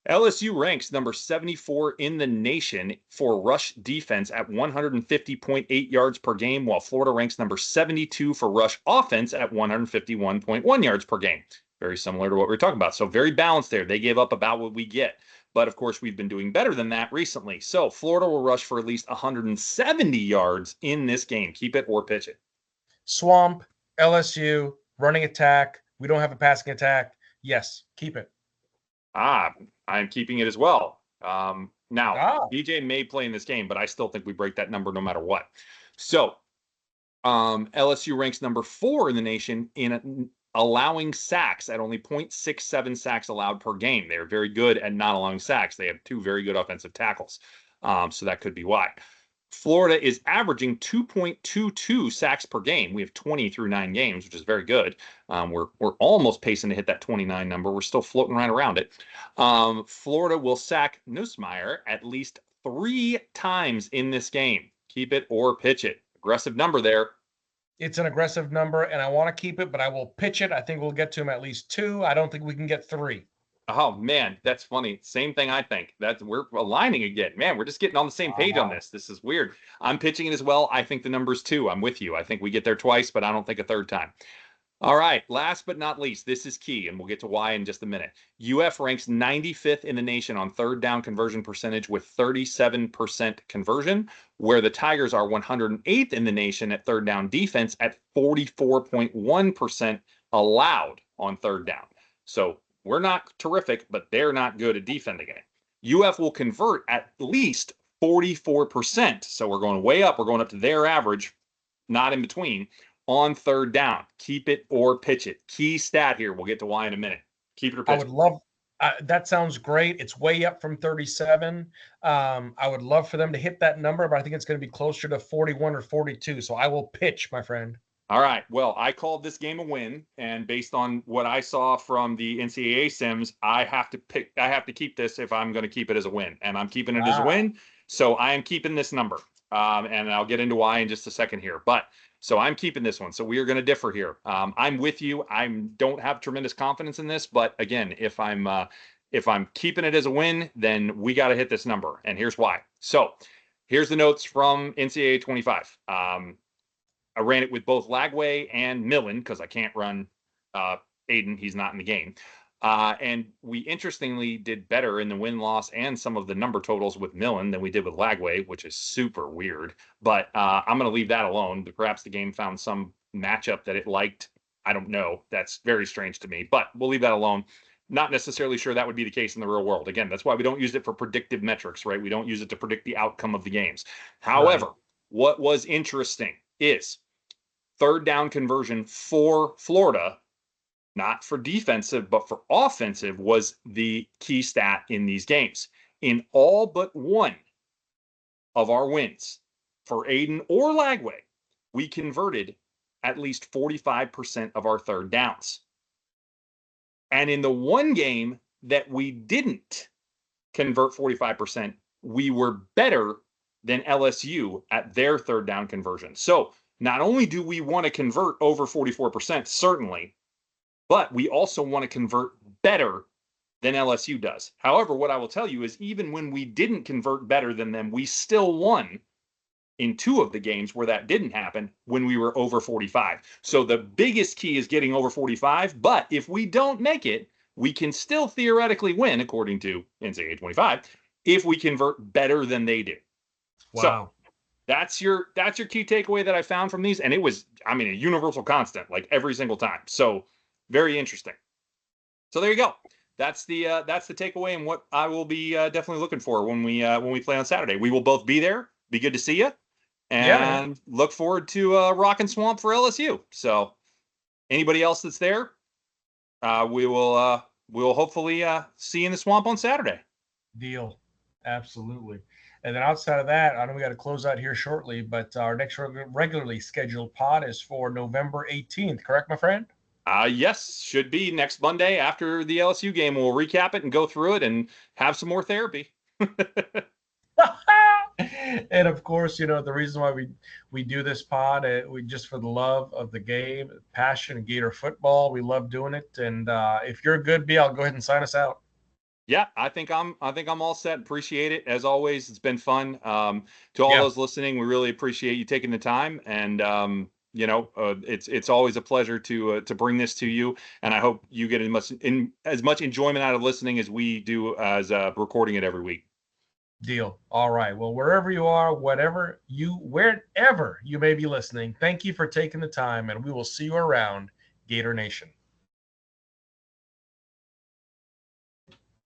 S1: LSU ranks number 74 in the nation for rush defense at 150.8 yards per game, while Florida ranks number 72 for rush offense at 151.1 yards per game. Very similar to what we were talking about. So very balanced there. They gave up about what we get. But of course, we've been doing better than that recently. So Florida will rush for at least 170 yards in this game. Keep it or pitch it.
S2: Swamp, LSU, running attack. We don't have a passing attack. Yes, keep it.
S1: I'm keeping it as well. Now, DJ may play in this game, but I still think we break that number no matter what. So, LSU ranks number 4 in the nation in allowing sacks at only 0.67 sacks allowed per game. They're very good at not allowing sacks. They have 2 very good offensive tackles. So that could be why. Florida is averaging 2.22 sacks per game. We have 20 through 9 games, which is very good. We're almost pacing to hit that 29 number. We're still floating right around it. Florida will sack Nussmeier at least 3 times in this game. Keep it or pitch it. Aggressive number there.
S2: It's an aggressive number, and I want to keep it, but I will pitch it. I think we'll get to him at least 2. I don't think we can get 3.
S1: Oh man, that's funny. Same thing I think. We're aligning again. Man, we're just getting on the same page on this. This is weird. I'm pitching it as well. I think the number's 2. I'm with you. I think we get there twice, but I don't think a third time. All right. Last but not least, this is key, and we'll get to why in just a minute. UF ranks 95th in the nation on third down conversion percentage with 37% conversion, where the Tigers are 108th in the nation at third down defense at 44.1% allowed on third down. So we're not terrific, but they're not good at defending it. UF will convert at least 44%. So we're going way up. We're going up to their average, not in between, on third down. Keep it or pitch it. Key stat here. We'll get to why in a minute. Keep it or pitch it.
S2: I would love that. Sounds great. It's way up from 37. I would love for them to hit that number, but I think it's going to be closer to 41 or 42. So I will pitch, my friend.
S1: All right. Well, I called this game a win, and based on what I saw from the NCAA sims, I have to keep this if I'm going to keep it as a win, and I'm keeping it as a win. So I am keeping this number, and I'll get into why in just a second here. But so I'm keeping this one. So we are going to differ here. I'm with you. I don't have tremendous confidence in this, but again, if I'm keeping it as a win, then we got to hit this number, and here's why. So here's the notes from NCAA 25. I ran it with both Lagway and Millen because I can't run Aiden. He's not in the game. And we interestingly did better in the win-loss and some of the number totals with Millen than we did with Lagway, which is super weird. But I'm going to leave that alone. Perhaps the game found some matchup that it liked. I don't know. That's very strange to me. But we'll leave that alone. Not necessarily sure that would be the case in the real world. Again, that's why we don't use it for predictive metrics, right? We don't use it to predict the outcome of the games. However, what was interesting is third down conversion for Florida, not for defensive, but for offensive, was the key stat in these games. In all but one of our wins for Aiden or Lagway, we converted at least 45% of our third downs. And in the one game that we didn't convert 45%, we were better than LSU at their third down conversion. So not only do we want to convert over 44%, certainly, but we also want to convert better than LSU does. However, what I will tell you is even when we didn't convert better than them, we still won in 2 of the games where that didn't happen when we were over 45. So the biggest key is getting over 45. But if we don't make it, we can still theoretically win, according to NCAA 25, if we convert better than they do.
S2: Wow.
S1: So that's your key takeaway that I found from these. And it was, I mean, a universal constant, like every single time. So very interesting. So there you go. That's the takeaway and what I will be definitely looking for when we play on Saturday. We will both be there. Be good to see you, and look forward to Rockin' Swamp for LSU. So anybody else that's there, we will hopefully see you in the Swamp on Saturday.
S2: Deal, absolutely. And then outside of that, I know we got to close out here shortly, but our next regularly scheduled pod is for November 18th. Correct, my friend?
S1: Yes, should be next Monday after the LSU game. We'll recap it and go through it and have some more therapy.
S2: And of course, you know, the reason why we do this pod, we just for the love of the game, passion, and Gator football. We love doing it. And if you're good, B, I'll go ahead and sign us out.
S1: Yeah, I think I'm all set. Appreciate it as always. It's been fun. To all those listening, we really appreciate you taking the time. And you know, it's always a pleasure to bring this to you. And I hope you get as much enjoyment out of listening as we do as recording it every week.
S2: Deal. All right. Well, wherever you are, wherever you may be listening, thank you for taking the time, and we will see you around, Gator Nation.